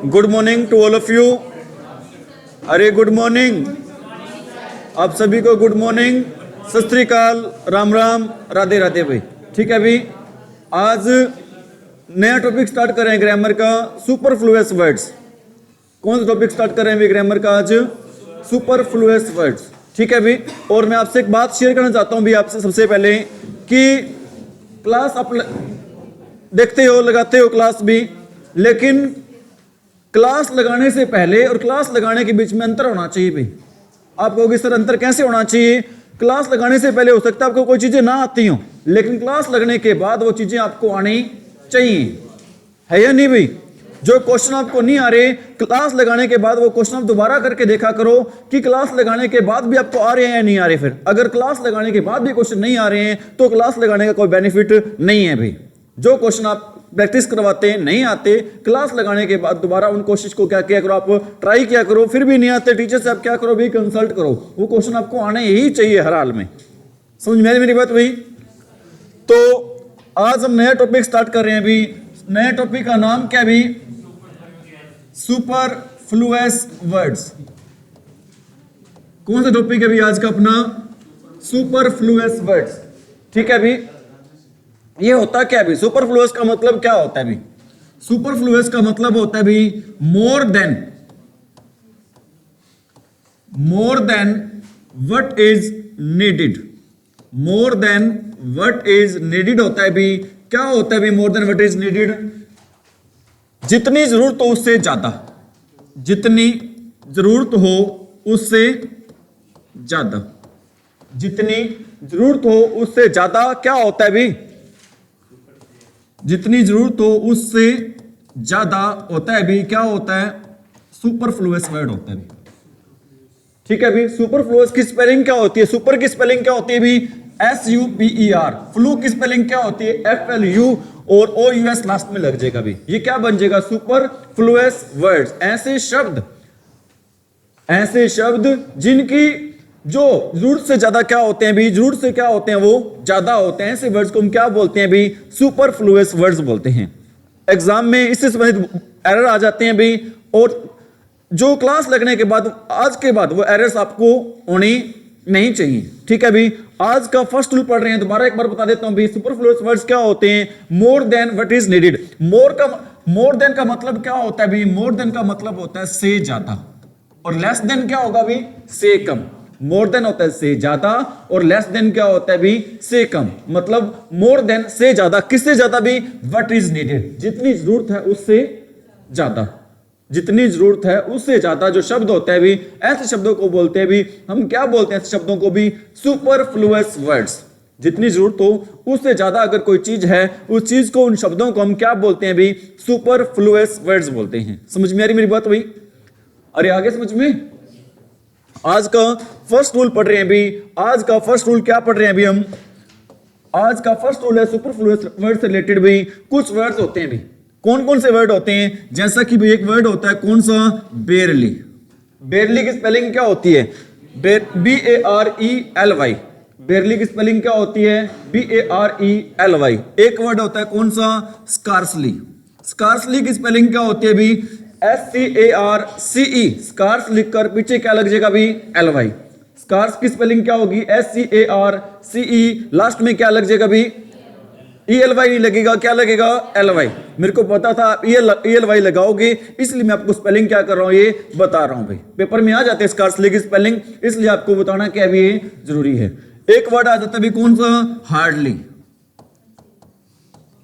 Good morning to all of you. अरे good morning, आप सभी को गुड मॉर्निंग, सत श्री अकाल, राम राम, राधे राधे भाई। ठीक है भाई, आज नया टॉपिक स्टार्ट कर रहे हैं ग्रामर का, सुपरफ्लुअस वर्ड्स। कौन सा टॉपिक स्टार्ट कर रहे हैं भाई ग्रामर का आज? Superfluous words. ठीक है भाई, और मैं आपसे एक बात शेयर करना चाहता हूं भी आपसे सबसे पहले कि क्लास आप देखते हो, लगाते हो क्लास भी, लेकिन क्लास लगाने से पहले और क्लास लगाने के बीच में अंतर होना चाहिए भाई। आप कहोगे सर अंतर कैसे होना चाहिए? क्लास लगाने से पहले हो सकता है आपको कोई चीजें ना आती हो, लेकिन क्लास लगने के बाद वो चीजें आपको आनी चाहिए, है या नहीं भाई? जो क्वेश्चन आपको नहीं आ रहे, क्लास लगाने के बाद वो क्वेश्चन आप दोबारा करके देखा करो कि क्लास लगाने के बाद भी आपको आ रहे हैं या नहीं आ रहे। फिर अगर क्लास लगाने के बाद भी क्वेश्चन नहीं आ रहे हैं तो क्लास लगाने का कोई बेनिफिट नहीं है भाई। जो क्वेश्चन आप प्रैक्टिस करवाते हैं नहीं आते, क्लास लगाने के बाद दोबारा उन कोशिश को क्या किया करो, आप ट्राई किया करो। फिर भी नहीं आते, टीचर से आप क्या करो भी, कंसल्ट करो। वो क्वेश्चन आपको आने ही चाहिए हर हाल में। समझ में मेरी बात भाई? तो आज हम नया टॉपिक स्टार्ट कर रहे हैं अभी। नया टॉपिक का नाम क्या है भी? Superfluous words. कौन सा टॉपिक है भी आज का अपना? Superfluous words. ठीक है भी, ये होता क्या है भी? सुपरफ्लुअस का मतलब क्या होता है भी? सुपरफ्लुअस का मतलब होता है भी more than what is needed. More than what is needed होता है भी। क्या होता है भी more than what is needed? जितनी जरूरत हो उससे ज्यादा, जितनी जरूरत हो उससे ज्यादा, जितनी जरूरत हो उससे ज्यादा क्या होता है भी? जितनी जरूरत हो उससे ज्यादा होता है भी। क्या होता है? सुपरफ्लुअस वर्ड होता है भी। ठीक है भी, सुपरफ्लुअस की स्पेलिंग क्या होती है? सुपर की स्पेलिंग क्या होती है भी? SUPER। फ्लू की स्पेलिंग क्या होती है? FLU, और OUS लास्ट में लग जाएगा भी। ये क्या बन जाएगा? Superfluous words. ऐसे शब्द जिनकी जो जरूरत से ज्यादा क्या होते हैं भी? जरूरत से क्या होते हैं? वो ज्यादा होते हैं। ऐसे वर्ड्स को हम क्या बोलते हैं भी? सुपरफ्लुअस वर्ड्स बोलते हैं। एग्जाम में इससे संबंधित एरर आ जाते हैं भी, और जो क्लास लगने के बाद आज के बाद वो एरर्स आपको होनी नहीं चाहिए। ठीक है भी, आज का फर्स्ट रूल पढ़ रहे हैं, दोबारा एक बार बता देता हूं भी। सुपरफ्लुअस वर्ड्स क्या होते हैं? More than what is needed. More than का मतलब क्या होता है भी? मोर देन का मतलब होता है से ज्यादा, और लेस देन क्या होगा भी? से कम। मोर देन होता है से ज्यादा, और लेस देन क्या होता है भी? से कम। मतलब मोर देन से ज्यादा, किससे ज्यादा भी? व्हाट इज नीडेड, जितनी जरूरत है उससे ज्यादा, जितनी जरूरत है उससे ज्यादा जो शब्द होता है भी, ऐसे शब्दों को बोलते हैं भी, हम क्या बोलते हैं ऐसे शब्दों को भी? Superfluous words. जितनी जरूरत हो उससे ज्यादा अगर कोई चीज है, उस चीज को, उन शब्दों को हम क्या बोलते हैं भी? सुपरफ्लुअस वर्ड्स बोलते हैं। समझ में आ रही मेरी बात भाई? अरे आगे समझ में? आज का फर्स्ट रूल पढ़ रहे हैं भी। आज का फर्स्ट रूल क्या पढ़ रहे हैं अभी हम? आज का फर्स्ट रूल है सुपरफ्लुअस वर्ड से रिलेटेड भी कुछ वर्ड्स होते हैं भी। कौन कौन से वर्ड होते हैं? जैसा कि भी एक वर्ड होता है, कौन सा? बेरली। बेरली की स्पेलिंग क्या होती है? BARELY। बेरली की स्पेलिंग क्या होती है? BARELY। एक वर्ड होता है कौन सा? स्कार्सली। स्कार्सली की स्पेलिंग क्या होती है भी? SCARCE। स्कार्स लिखकर पीछे क्या लग जाएगा भी? LY। स्कार्स की स्पेलिंग क्या होगी? SCARCE। लास्ट में क्या लग जाएगा भी? ELY नहीं लगेगा, क्या लगेगा? LY। मेरे को पता था आप ELY लगाओगे, इसलिए मैं आपको स्पेलिंग क्या कर रहा हूं ये बता रहा हूं भाई। पेपर में आ जाते हैं स्कार्सली की स्पेलिंग, इसलिए आपको बताना क्या भी ये जरूरी है। एक वर्ड आ जाता है भी कौन सा? हार्डली।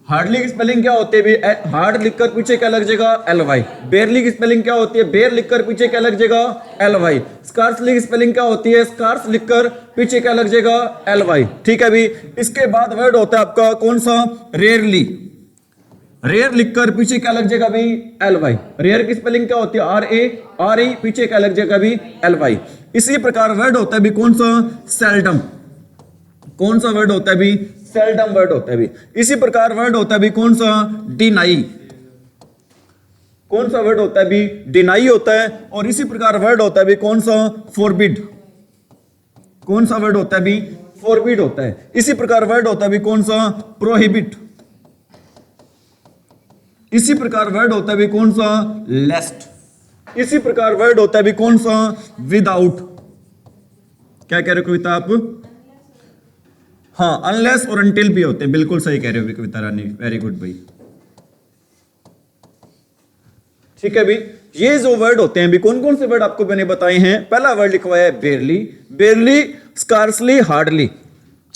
हार्डली की स्पेलिंग क्या होती है? हार्ड लिखकर पीछे क्या लग जाएगा? LY। बेरली की स्पेलिंग क्या होती है? बेर लिखकर पीछे क्या लग जाएगा? LY। स्कार्सली की स्पेलिंग क्या होती है? स्कार्स लिखकर पीछे क्या लग जाएगा? LY। ठीक है भी, इसके बाद वर्ड होता है आपका कौन सा? रेयरली। रेयर लिखकर पीछे क्या लग जाएगा भी? LY। रेयर की स्पेलिंग क्या होती है? RARE। पीछे क्या लग जाएगा भी? LY। इसी प्रकार वर्ड होता है भी कौन सा? सेल्डम। कौन सा वर्ड होता है भी? सेल्डम वर्ड होता है भी। इसी प्रकार वर्ड होता है भी कौन सा? डिनाई। कौन सा वर्ड होता है भी? डिनाई होता है। और इसी प्रकार वर्ड होता है भी कौन सा? फॉरबिड। कौन सा वर्ड होता है भी? फॉरबिड होता है। इसी प्रकार वर्ड होता है भी कौन सा? प्रोहिबिट। इसी प्रकार वर्ड होता है भी कौन सा, लेस्ट। इसी प्रकार वर्ड होता है भी कौन सा, विदाउट। क्या कह रहे हो कविता आप, हाँ अनलेस और अनटिल भी होते हैं, बिल्कुल सही कह रहे हो कविता रानी, वेरी गुड भाई। ठीक है भी, ये जो वर्ड होते हैं भी, कौन कौन से वर्ड आपको मैंने बताए हैं। पहला वर्ड लिखवाया है बेरली, बेरली, स्कार्सली, हार्डली।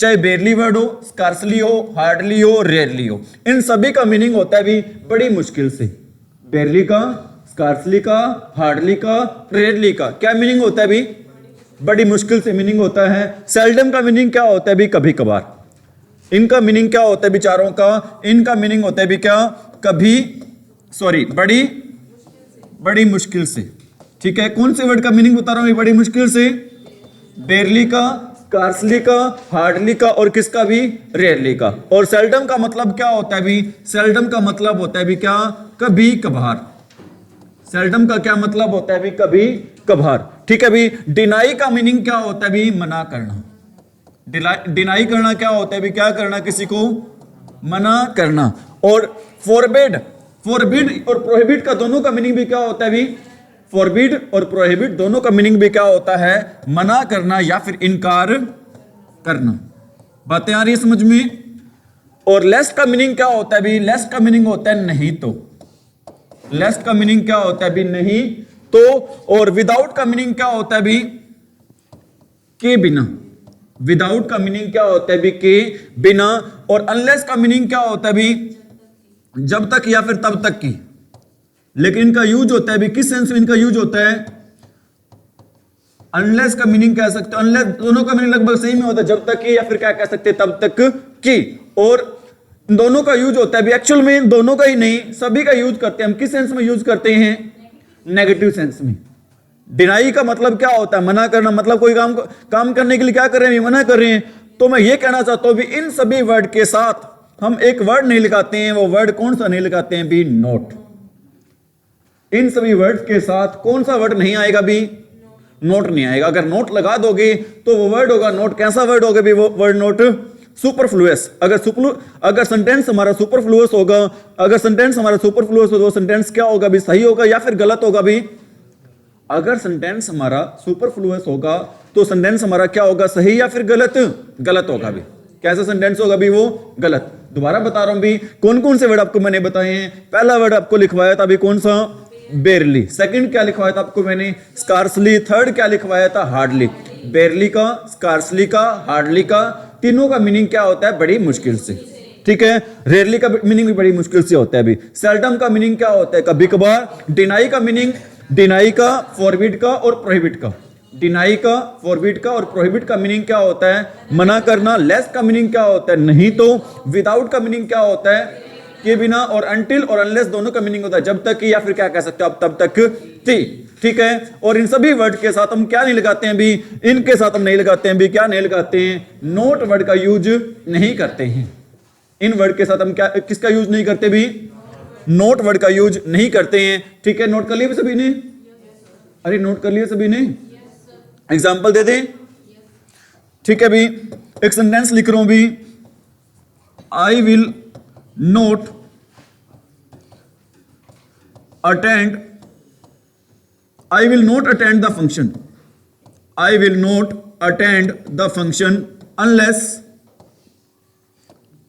चाहे बेरली वर्ड हो, स्कार्सली हो, हार्डली हो, रेयरली हो, इन सभी का मीनिंग होता है भी बड़ी मुश्किल से। बेरली का, स्कार्सली का, हार्डली का, रेयरली का क्या मीनिंग होता है भी, बड़ी मुश्किल से मीनिंग होता है। सेल्डम का मीनिंग क्या होता है भी, कभी कभार। इनका मीनिंग क्या होता है भी, चारों का, इनका मीनिंग होता है भी क्या, कभी, सॉरी बड़ी, बड़ी मुश्किल से। ठीक है, कौन से वर्ड का मीनिंग बता रहा हूं, बड़ी मुश्किल से। बेरली का, स्कार्सली का, हार्डली का और किसका भी, रेयरली का। और सेल्डम का मतलब क्या होता है भी, सेल्डम का मतलब होता है भी क्या, कभी कभार। सेल्डम का क्या मतलब होता है भी, कभी कभार। ठीक है भी, डिनाई का मीनिंग क्या होता है भी, मना करना। डिनाई करना क्या होता है भी, क्या करना, किसी को मना करना। और फॉरबिड, फॉरबिड और प्रोहिबिट का दोनों का मीनिंग भी क्या होता है भी, फॉरबिड और प्रोहिबिट दोनों का मीनिंग भी क्या होता है, मना करना या फिर इनकार करना। बातें आ रही है समझ में। और लेस का मीनिंग क्या होता है भी, लेस का मीनिंग होता है नहीं तो। लेस का मीनिंग क्या होता है भी, नहीं तो। और विदाउट का मीनिंग क्या होता है भी, के बिना। विदाउट का मीनिंग क्या होता है भी, के बिना। और अनलेस का मीनिंग क्या होता है भी, जब तक या फिर तब तक की। लेकिन इनका यूज होता है भी, किस सेंस में इनका यूज होता है। अनलेस का मीनिंग कह सकते हो, अनलेस दोनों का मीनिंग लगभग सेम ही होता है, जब तक की या फिर क्या कह सकते हैं, तब तक की। और दोनों का यूज होता है भी, एक्चुअल में दोनों का ही नहीं, सभी का यूज करते हैं हम। किस सेंस में यूज करते हैं, नेगेटिव सेंस में। डिनाई का मतलब क्या होता है, मना करना। मतलब कोई काम करने के लिए क्या कर रहे हैं, मना कर रहे हैं। तो मैं ये कहना चाहता हूं भी, इन सभी वर्ड के साथ हम एक वर्ड नहीं लगाते हैं। वो वर्ड कौन सा नहीं लगाते हैं भी, नोट। इन सभी वर्ड के साथ कौन सा वर्ड नहीं आएगा भी, नोट नहीं आएगा। अगर नोट लगा दोगे तो वो वर्ड होगा नोट। कैसा वर्ड होगा भी वो वर्ड, नोट सुपरफ्लुअस। अगर सेंटेंस हमारा सुपरफ्लुअस होगा, अगर सेंटेंस हमारा सुपरफ्लुअस हो तो सेंटेंस क्या होगा भी, सही होगा या फिर गलत होगा भी। अगर सेंटेंस हमारा सुपरफ्लुअस होगा तो सेंटेंस हमारा क्या होगा, सही या फिर गलत, गलत होगा भी। कैसा सेंटेंस होगा भी, वो गलत। दोबारा बता रहा हूं भी, कौन कौन से वर्ड आपको मैंने बताए हैं। पहला वर्ड आपको लिखवाया था अभी कौन सा, बेरली। सेकंड क्या लिखवाया था आपको मैंने, स्कार्सली। थर्ड क्या लिखवाया था, हार्डली। बेरली का, स्कार्सली का, हार्डली का, तीनों का मीनिंग क्या होता है, बड़ी मुश्किल से। ठीक है, रेयरली का मीनिंग भी बड़ी मुश्किल से होता है अभी। सेल्डम का मीनिंग क्या होता है, कभी कभार। डिनाई का मीनिंग, डिनाई का, फॉरबिड का और प्रोहिबिट का। डिनाई का, फॉरबिड का और प्रोहिबिट का मीनिंग क्या होता है, मना करना। लेस का मीनिंग क्या होता है, नहीं तो। विदाउट का मीनिंग क्या होता है, के बिना। और अनटिल और अनलेस दोनों का मीनिंग होता है जब तक की, या फिर क्या कह सकते हो आप, तब तक थी। ठीक है, और इन सभी वर्ड के साथ हम क्या नहीं लगाते हैं भी, इनके साथ हम नहीं लगाते हैं भी, क्या नहीं लगाते हैं, नोट वर्ड का यूज नहीं करते हैं। इन वर्ड के साथ हम क्या, किसका यूज नहीं करते भी, नोट वर्ड का यूज नहीं करते हैं। ठीक है, नोट कर लिए सभी ने, अरे नोट कर लिए सभी ने। एग्जाम्पल दे दें। ठीक है भी, एक सेंटेंस लिख रहा हूं भी, I will note attend, I will not attend the function, I will not attend the function unless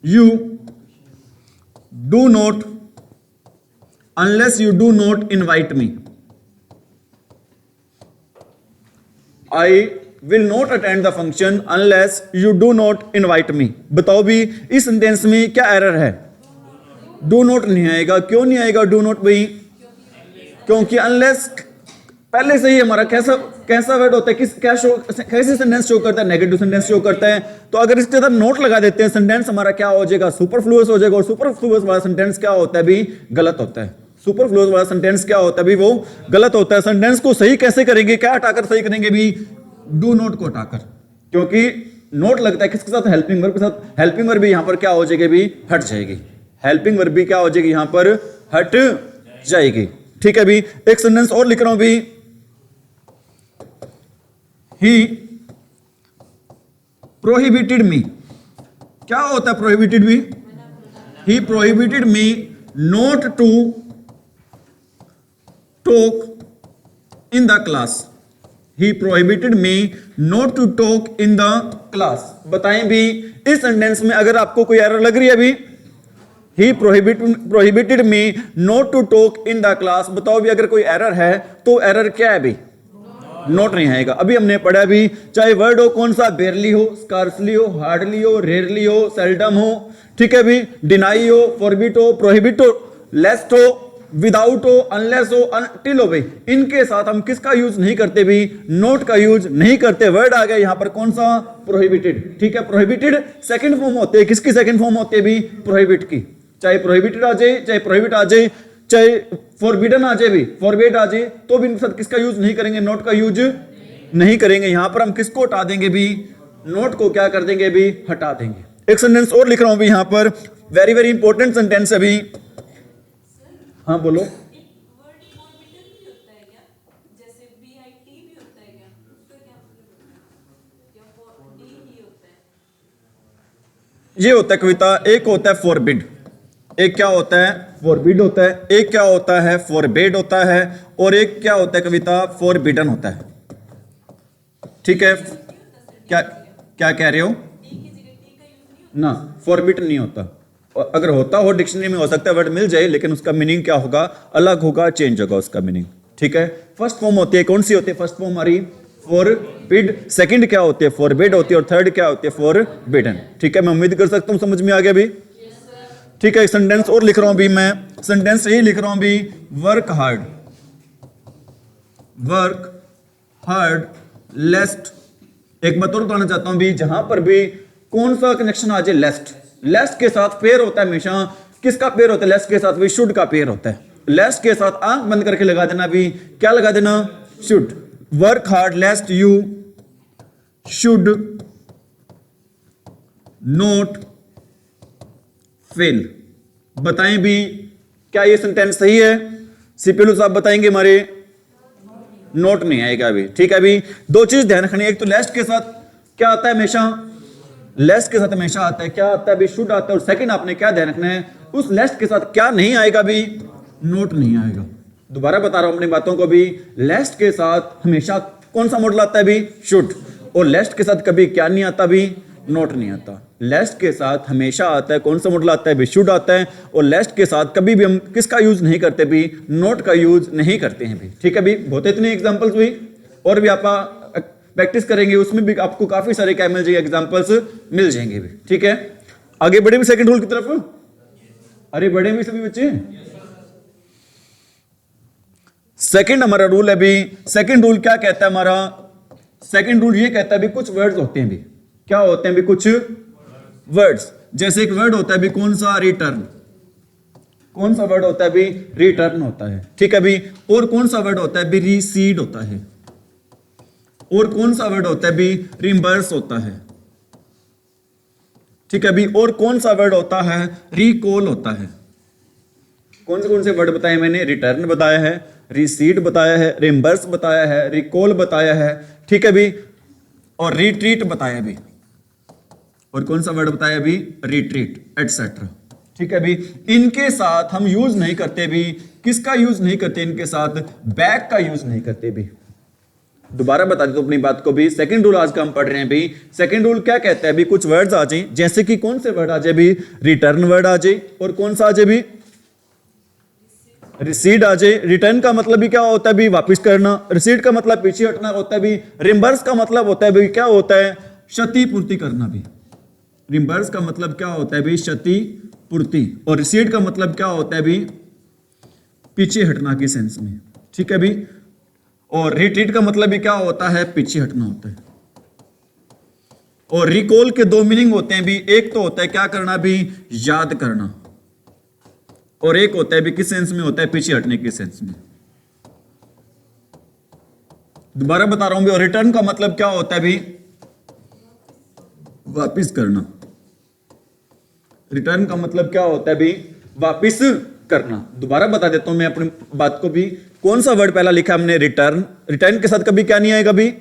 you do not, unless you do not invite me. I will not attend the function unless you do not invite me. बताओ भी इस sentence में क्या error है, do not नहीं आएगा। क्यों नहीं आएगा डू नॉट भाई, क्योंकि अनलेस पहले से ही हमारा कैसा वर्ड होता है, कैसे सेंटेंस शो करता है, नेगेटिव सेंटेंस शो करता है। तो अगर इसके साथ नोट लगा देते हैं, सेंटेंस हमारा क्या हो जाएगा, सुपरफ्लुअस हो जाएगा। और सुपरफ्लुअस वाला सेंटेंस क्या होता है भी, गलत होता है। सुपरफ्लुअस वाला सेंटेंस क्या होता है भी, वो गलत होता है। सेंटेंस को सही कैसे करेंगे, क्या हटाकर सही करेंगे भी, डू नॉट को हटाकर। क्योंकि नोट लगता है किसके साथ, हेल्पिंग वर्ब के साथ। हेल्पिंग वर्ब भी यहां पर क्या हो जाएगी भी, हट जाएगी। हेल्पिंग वर्ब भी क्या हो जाएगी, यहां पर हट जाएगी। ठीक है भी, एक सेंटेंस और लिख रहा हूं भी, ही प्रोहिबिटेड मी। क्या होता है prohibited me, he prohibited me not to talk in the class. He prohibited me not to talk in the class. बताएं भी इस सेंटेंस में अगर आपको कोई एरर लग रही है अभी, he prohibited me not to talk in the class, बताओ भी अगर कोई एरर है तो एरर क्या है अभी? नोट नहीं आएगा। अभी हमने पढ़ा भी चाहे वर्ड हो कौन सा, बेरली हो, स्कार्सली हो, हार्डली हो, रेयरली हो, सेल्डम हो, ठीक है भी, डिनाई हो, फॉरबिट हो, प्रोहिबिट हो, लेस्ट हो, विदाउट हो, अनलेस हो, अनटिल हो भाई, इनके साथ हम किसका यूज नहीं करते भी? नोट का यूज नहीं करते। वर्ड आ गया यहां पर कौन सा? प्रोहिबिटेड। ठीक है, प्रोहिबिटेड सेकंड फॉर्म होते हैं। किसकी सेकंड फॉर्म होती है भी? प्रोहिबिट की। चाहे प्रोहिबिटेड आ जाए, चाहे प्रोहिबिट आ जाए, चाहे फॉरबिडन आ जाए भी, फॉरबिड आ जाए, तो भी इनके साथ किसका यूज नहीं करेंगे? नोट का यूज नहीं करेंगे। यहां पर हम किसको हटा देंगे भी? नोट को क्या कर देंगे भी? हटा देंगे। एक सेंटेंस और लिख रहा हूं भी यहां पर, वेरी वेरी इंपॉर्टेंट सेंटेंस है भी। हाँ बोलो। ये होता है कविता, एक होता है फॉरबिड, एक क्या होता है? फॉरबिड होता है, एक क्या होता है? फॉरबेड होता है, और एक क्या होता है कविता? फॉरबिडन होता है। ठीक है, क्या क्या कह रहे हो ना? फॉरबिड नहीं होता, और अगर होता हो डिक्शनरी में हो सकता है वर्ड मिल जाए, लेकिन उसका मीनिंग क्या होगा? अलग होगा, चेंज होगा उसका मीनिंग। ठीक है, फर्स्ट फॉर्म होती है, कौन सी होती है फर्स्ट फॉर्म हमारी? फॉरबिड। सेकंड क्या होती है? फॉरबिड होती है, और थर्ड क्या होती है? फॉरबिडन। ठीक है, मैं उम्मीद कर सकता हूं समझ में आ गया भी। ठीक है, एक सेंटेंस और लिख रहा हूं भी मैं, सेंटेंस यही लिख रहा हूं भी, वर्क हार्ड, वर्क हार्ड लेस्ट। एक बात और बताना चाहता हूं भी, जहां पर भी कौन सा कनेक्शन आ जाए? लेस्ट। लेस्ट के साथ पेयर होता है हमेशा। किसका पेयर होता है लेस्ट के साथ? भी शुड का पेयर होता है। लेस्ट के साथ आंख बंद करके लगा देना भी, क्या लगा देना? Should. Work hard लेस्ट you should note fail. बताएं भी क्या ये सेंटेंस सही है? सीपीएलओ साहब बताएंगे हमारे। नोट नहीं आएगा अभी। ठीक है, अभी दो चीज ध्यान रखनी है, एक तो लेस्ट के साथ क्या आता है हमेशा? लेस्ट के साथ हमेशा आता है क्या आता है भी? शुड आता है। और सेकंड आपने क्या ध्यान रखना है? उस लेस्ट के साथ क्या नहीं आएगा भी? नोट नहीं आएगा। दोबारा बता रहा हूं अपनी बातों को भी, लेस्ट के साथ हमेशा कौन सा मॉडल आता है भी? शुड। और लेस्ट के साथ कभी क्या नहीं आता भी? नोट नहीं आता। लेस्ट के साथ हमेशा आता है कौन सा मॉडल आता है भी? शुड आता है। और लेस्ट के साथ कभी भी हम किसका यूज नहीं करते भी? नोट का यूज नहीं करते हैं भी। ठीक है भी, बहुत इतनी एग्जांपल्स हुई, और भी आप प्रैक्टिस करेंगे उसमें भी आपको काफी सारे क्या मिल जाएंगे? एग्जांपल्स मिल जाएंगे भी। ठीक है, आगे बढ़े भी सेकंड रूल की तरफ। अरे बढ़े भी सभी बच्चे। सेकंड हमारा रूल है भी, सेकंड रूल क्या कहता है हमारा? सेकंड रूल ये कहता है भी कुछ वर्ड्स होते हैं भी, क्या होते हैं भी? कुछ वर्ड्स। जैसे एक वर्ड होता है भी कौन सा? रिटर्न। कौन सा वर्ड होता है भी? रिटर्न होता है। ठीक है भी, और कौन सा वर्ड होता है भी? रिसीड होता है। और कौन सा वर्ड होता है भी? रिम्बर्स होता है। ठीक है भी, और कौन सा वर्ड होता है? रिकॉल होता है। कौन से वर्ड बताए मैंने? रिटर्न बताया है, रिसीड बताया है, रिम्बर्स बताया है, रिकॉल बताया है। ठीक है भी, और रिट्रीट बताया भी, और कौन सा वर्ड बताया भी? Retreat, etcetera. ठीक है भी, इनके साथ हम यूज नहीं करते भी, किसका यूज नहीं करते इनके साथ? बैक का यूज नहीं करते भी। दोबारा बता देता हूं अपनी बात को भी, सेकंड रूल आज का हम पढ़ रहे हैं भी। सेकंड रूल क्या कहता है भी? कुछ वर्ड्स आ जाए, जैसे कि कौन से वर्ड आ जाए भी? रिटर्न वर्ड आ जाए, और कौन सा आ जाए भी? रिसीड आ जाए। रिटर्न का मतलब भी क्या होता है भी? वापस करना। रिसीड का मतलब पीछे हटना होता है भी। रिम्बर्स का मतलब होता है भी क्या होता है? क्षतिपूर्ति करना भी। रिम्बर्स का मतलब क्या होता है भी? क्षतिपूर्ति। और रिसीड का मतलब क्या होता है भी? पीछे हटना की सेंस में। ठीक है भी, और रिट्रीट का मतलब भी क्या होता है? पीछे हटना होता है। और रिकॉल के दो मीनिंग होते हैं भी, एक तो होता है क्या करना भी? याद करना, और एक होता है भी किस सेंस में होता है? पीछे हटने के सेंस में। दोबारा बता रहा हूं भी, और रिटर्न का मतलब क्या होता है भी? वापिस करना। रिटर्न का मतलब क्या होता है भी? वापिस करना। दोबारा बता देता हूं मैं अपनी बात को भी, कौन सा वर्ड पहला लिखा हमने? रिटर्न। रिटर्न के साथ कभी क्या नहीं आएगा भी?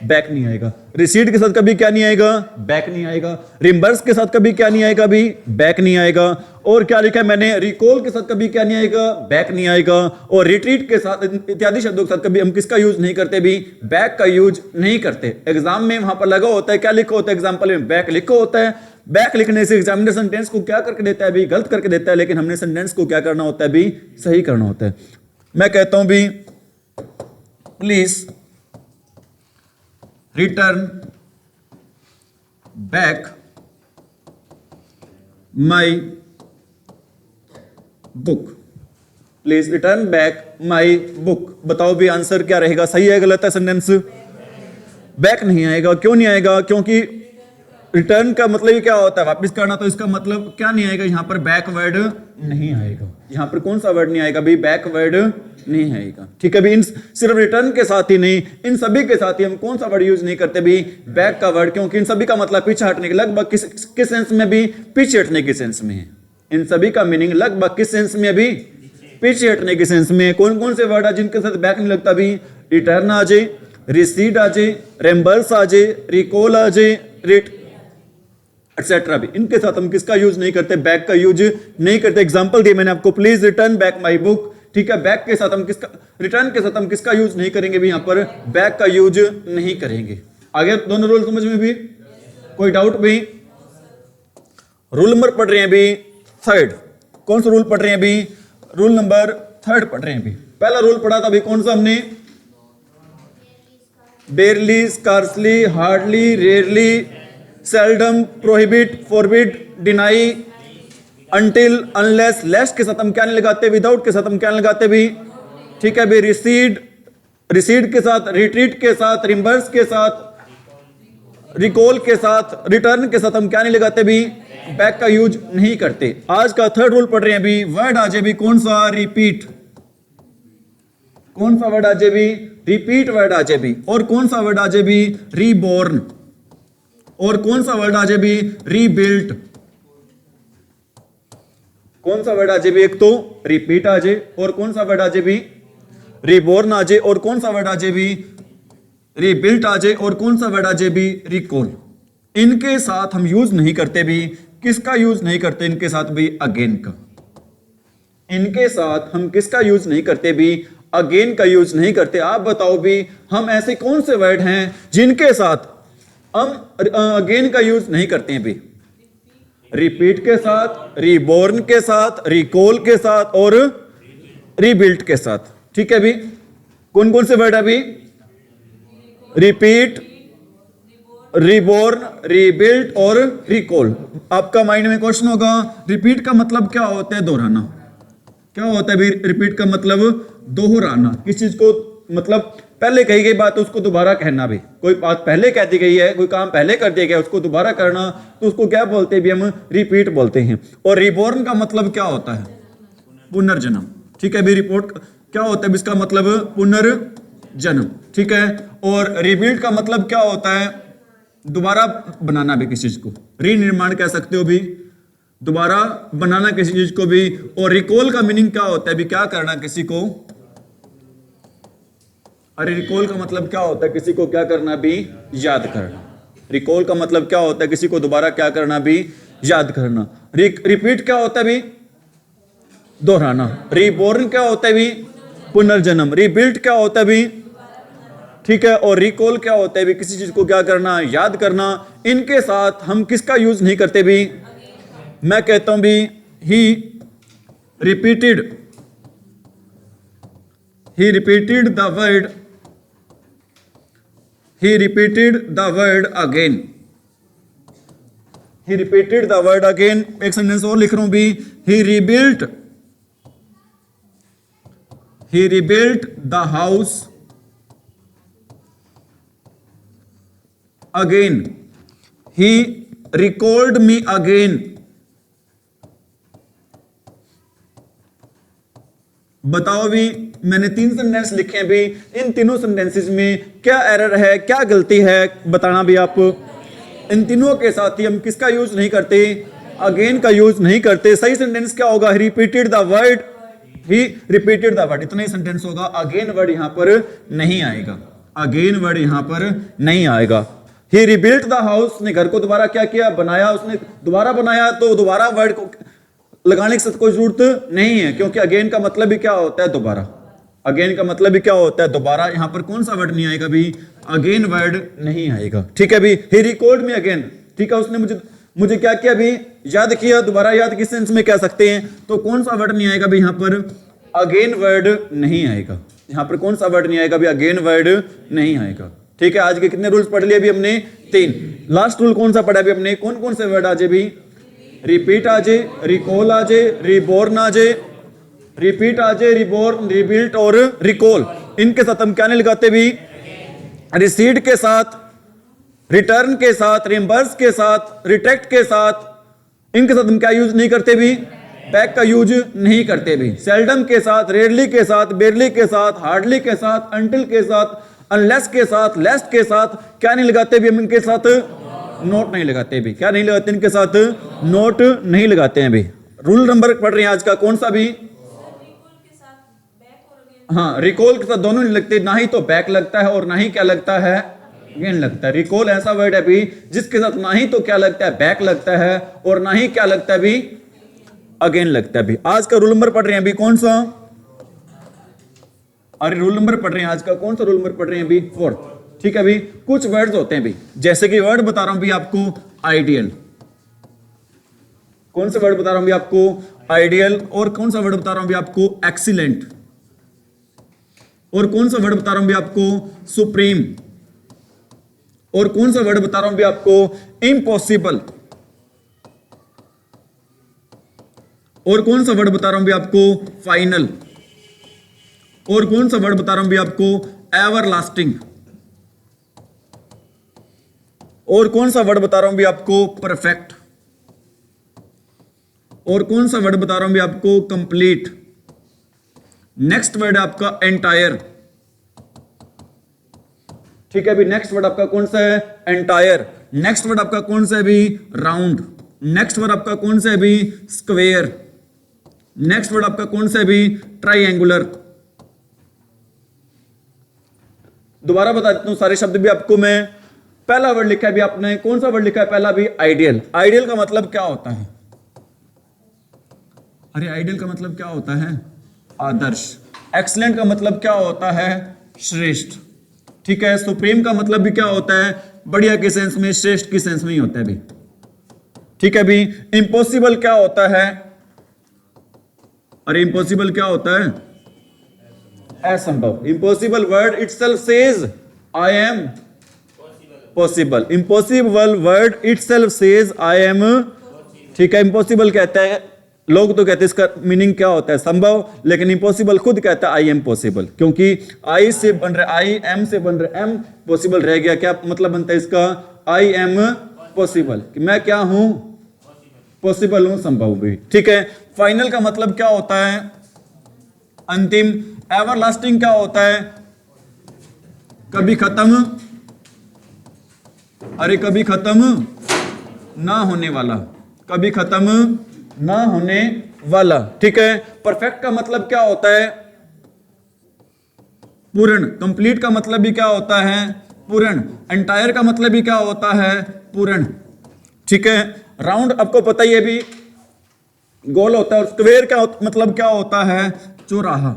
बैक नहीं आएगा। रिसीड के साथ कभी क्या नहीं आएगा? बैक नहीं आएगा। रिम्बर्स के साथ कभी क्या नहीं आएगा भी? बैक नहीं आएगा। और क्या लिखा है मैंने, रिकॉल के साथ कभी क्या नहीं आएगा, बैक नहीं आएगा। और रिट्रीट के साथ इत्यादि शब्दों के साथ कभी हम किसका यूज नहीं करते भी, बैक का यूज नहीं करते। एग्जाम में वहां पर लगा होता है, क्या लिखा होता है एग्जाम्पल में, बैक लिखा होता है। बैक लिखने से एग्जामिनर सेंटेंस को क्या करके देता है भी, गलत करके देता है, लेकिन हमने सेंटेंस को क्या करना होता है भी, सही करना होता है। मैं कहता हूं भी, please return back my book, please return back my book. बताओ भी आंसर क्या रहेगा, सही है गलत है सेंटेंस? बैक नहीं आएगा। क्यों नहीं आएगा? क्योंकि रिटर्न का मतलब ही क्या होता है, वापस करना, तो इसका मतलब क्या नहीं आएगा यहां पर, बैकवर्ड नहीं आएगा। यहां पर कौन सा वर्ड नहीं आएगा भी, बैकवर्ड नहीं आएगा। ठीक है भी, इन सिर्फ रिटर्न के साथ ही नहीं, इन सभी के साथ ही हम कौन सा वर्ड यूज नहीं करते भी, बैक का वर्ड, क्योंकि इन सभी का मतलब पीछे हटने के, लगभग किस सेंस में भी, पीछे हटने के सेंस में है। इन सभी का मीनिंग लगभग किस सेंस में भी, पीछे हटने के सेंस में। कौन कौन से वर्ड है जिनके साथ बैक नहीं लगता भी, रिटर्न आ जाए, रिसीड आ जाए, रेम्बर्स आ जाए, रिकॉल आ जाए, एक्सेट्रा भी, इनके साथ हम किसका यूज नहीं करते, बैक का यूज नहीं करते। एग्जांपल दिए मैंने आपको, please return back my book. ठीक है, बैक के साथ हम किसका, रिटर्न के साथ हम किसका यूज नहीं करेंगे भी, यहां पर बैक का यूज नहीं करेंगे। आगे दोनों रूल समझ में भी, कोई डाउट भी? रूल नंबर पढ़ रहे हैं भी थर्ड। कौन सा रूल पढ़ रहे हैं भी, रूल नंबर थर्ड पढ़ रहे हैं भी। पहला रूल पढ़ा था भी कौन सा हमने, barely, scarcely, hardly, rarely, seldom, prohibit, forbid, deny, until, unless. Less के साथ हम क्या नहीं लगाते, विदाउट के साथ हम क्या नहीं लगाते भी। ठीक है भी, रिसीड, रिसीड के साथ, रिट्रीट के साथ, रिम्बर्स के साथ, रिकॉल के साथ, रिटर्न के साथ हम क्या नहीं लगाते भी, बैक का यूज नहीं करते। आज का थर्ड रूल पढ़ रहे हैं भी, वर्ड आ जाए भी कौन सा, रिपीट। कौन सा वर्ड आ जाए भी, रिपीट वर्ड आ जाए भी। और कौन सा वर्ड आ जाए भी, रीबॉर्न। और कौन सा वर्ड आ जाए भी, रीबिल्ट। कौन सा वर्ड आ जाए भी, एक तो रिपीट आ जाए, और कौन सा वर्ड आ जाए भी, रीबॉर्न आ जाए, और कौन सा वर्ड आ जाए भी, रीबिल्ट आ जाए, और कौन सा वर्ड आ जाए भी, रिकॉल। इनके साथ हम यूज नहीं करते भी, किसका यूज नहीं करते इनके साथ भी, अगेन का। इनके साथ हम किसका यूज नहीं करते भी, अगेन का यूज नहीं करते। आप बताओ भी, हम ऐसे कौन से वर्ड हैं जिनके साथ हम अगेन का यूज नहीं करते हैं भी, रिपीट के साथ, रीबॉर्न के साथ, रिकॉल के साथ, और रीबिल्ट के साथ। ठीक है भी, कौन कौन से वर्ड है भी, रिपीट, रीबॉर्न, रीबिल्ट और रिकॉल। आपका माइंड में क्वेश्चन होगा, रिपीट का मतलब क्या होता है, दोहराना। क्या होता है भी, रिपीट का मतलब दोहराना। किस चीज को, मतलब पहले कही गई बात उसको दोबारा कहना भी। कोई बात पहले कह दी गई है, कोई काम पहले कर दिया गया, उसको दोबारा करना, तो उसको क्या बोलते हैं भी, हम रिपीट बोलते हैं। और रिबॉर्न का मतलब क्या होता है, पुनर्जन्म। ठीक है भी, रिपोर्ट क्या होता है इसका मतलब, पुनर्जन्म। ठीक है, और रिबिल्ड का मतलब क्या होता है, दोबारा बनाना भी किसी चीज को, रीनिर्माण कह सकते हो भी, दोबारा बनाना किसी चीज को भी। और रिकॉल का मीनिंग क्या होता है भी, क्या करना किसी को, अरे रिकॉल का मतलब क्या होता है, किसी को क्या करना भी, याद करना। रिकॉल का मतलब क्या होता है, किसी को दोबारा क्या करना भी, याद करना। रिपीट क्या होता है भी, दोहराना। रीबॉर्न क्या होता है भी, पुनर्जन्म। रीबिल्ट क्या होता है भी, ठीक है। और रिकॉल क्या होता है भी, किसी चीज को क्या करना, याद करना। इनके साथ हम किसका यूज नहीं करते भी, मैं कहता हूं भी, he repeated the word, he repeated the word again, he repeated the word again। एक सेंटेंस और लिख रहा हूं भी, he rebuilt the house again, he recalled me again। बताओ भी, मैंने 3 सेंटेंस लिखे हैं भी, इन तीनों सेंटेंसेस में क्या एरर है, क्या गलती है, बताना भी आप। इन तीनों के साथ ही हम किसका यूज नहीं करते, अगेन का यूज नहीं करते। सही सेंटेंस क्या होगा, he repeated the word, he repeated the word, इतना ही सेंटेंस होगा। अगेन वर्ड यहां पर नहीं आएगा, अगेन वर्ड यहां पर नहीं आएगा। ही रिबिल्ट द हाउस, ने घर को दोबारा क्या किया, बनाया, उसने दोबारा बनाया, तो दोबारा वर्ड को लगाने की कोई जरूरत नहीं है, क्योंकि अगेन का मतलब भी क्या होता है? दोबारा। अगेन का मतलब भी क्या होता है? दोबारा। यहां पर कौन सा वर्ड नहीं आएगा भी? अगेन वर्ड नहीं आएगा। ठीक है भी, ही रिकॉल्ड मी अगेन। ठीक है, उसने मुझे क्या किया भी? याद किया। दोबारा याद किस सेंस में कह सकते हैं? तो कौन सा वर्ड नहीं आएगा भी यहां पर? अगेन वर्ड नहीं आएगा। यहां पर कौन सा वर्ड नहीं आएगा भी? अगेन वर्ड नहीं आएगा। ठीक है, आज के कितने रूल्स पढ़ लिए अभी हमने? 3। लास्ट रूल कौन सा पढ़ा अभी हमने? कौन कौन से वर्ड आ जाए भी? रिपीट आ जाए, रिकॉल आ जाए, रिबोर्न आ जाए, रिपीट आ जाए, रिबोर्न, रिबिल्ट और रिकॉल। इनके साथ हम क्या नहीं लगाते भी? रिसीड के साथ, रिटर्न के साथ, रिम्बर्स के साथ, रिटेक्ट के साथ, इनके साथ हम क्या यूज नहीं करते भी? बैक का यूज नहीं करते भी। सेल्डम के साथ, रेयरली के साथ, बेरली के साथ, हार्डली के साथ, अंटिल के साथ, अनलेस के साथ, लेस्ट के साथ क्या नहीं लगाते भी? हम इनके साथ नोट नहीं लगाते भी। क्या नहीं लगाते? इनके साथ नोट नहीं लगाते हैं भी। रूल नंबर पढ़ रहे हैं आज का कौन सा भी? हाँ, रिकॉल के साथ दोनों नहीं लगते, ना ही तो बैक लगता है और ना ही क्या लगता है? अगेन लगता है। रिकॉल ऐसा वर्ड है भी जिसके साथ ना ही तो क्या लगता है? बैक लगता है और ना ही क्या लगता है भी? अगेन लगता है भी। आज का रूल नंबर पढ़ रहे हैं अभी कौन सा? अरे रूल नंबर पढ़ रहे हैं आज का कौन सा रूल नंबर पढ़ रहे हैं अभी? 4। ठीक है भी। कुछ वर्ड्स होते हैं भी, जैसे कि वर्ड बता रहा हूं भी आपको आइडियल। कौन से वर्ड बता रहा हूं भी आपको? आइडियल। और कौन सा वर्ड बता रहा हूं भी आपको? एक्सीलेंट। और कौन सा वर्ड बता रहा हूं भी आपको? सुप्रीम। और कौन सा वर्ड बता रहा हूं भी आपको? इम्पॉसिबल। और कौन सा वर्ड बता रहा हूं भी आपको? फाइनल। और कौन सा वर्ड बता रहा हूं भी आपको? एवरलास्टिंग। और कौन सा वर्ड बता रहा हूं भी आपको? परफेक्ट। और कौन सा वर्ड बता रहा हूं भी आपको? कंप्लीट। नेक्स्ट वर्ड है आपका एंटायर। ठीक है भी। नेक्स्ट वर्ड आपका कौन सा है? एंटायर। नेक्स्ट वर्ड आपका कौन सा है भी? राउंड। नेक्स्ट वर्ड आपका कौन सा है भी? स्क्वेयर। नेक्स्ट वर्ड आपका कौन सा है भी? ट्राइएंगुलर। दोबारा बता देता हूं सारे शब्द भी आपको मैं। पहला वर्ड लिखा है भी आपने, कौन सा वर्ड लिखा है पहला भी? आइडियल। आइडियल का मतलब क्या होता है? अरे आइडियल का मतलब क्या होता है? आदर्श। एक्सीलेंट का मतलब क्या होता है? श्रेष्ठ। ठीक है। सुप्रीम का मतलब भी क्या होता है? बढ़िया के सेंस में, श्रेष्ठ की सेंस में ही होता है भी। ठीक है भी। इम्पॉसिबल क्या होता है? अरे इम्पॉसिबल क्या होता है? असंभव। Impossible word itself says I am possible. Impossible word itself says I am. ठीक है। इम्पॉसिबल कहता है, लोग तो कहते हैं इसका मीनिंग क्या होता है? संभव। लेकिन इम्पॉसिबल खुद कहता है आई एम पॉसिबल, क्योंकि आई से बन रहा आई, एम से बन रहा एम, पॉसिबल रह गया। क्या मतलब बनता है इसका? आई एम पॉसिबल, कि मैं क्या हूं? पॉसिबल हूं, संभव भी। ठीक है। फाइनल का मतलब क्या होता है? अंतिम। एवरलास्टिंग क्या होता है? कभी खत्म। अरे कभी खत्म ना होने वाला। कभी खत्म ना होने वाला। ठीक है। परफेक्ट का मतलब क्या होता है? पूर्ण। कंप्लीट का मतलब भी क्या होता है? पूर्ण। एंटायर का मतलब भी क्या होता है? पूर्ण। ठीक है। राउंड आपको पता ही है भी, गोल होता है। और स्क्वायर का मतलब क्या होता है? चौराहा।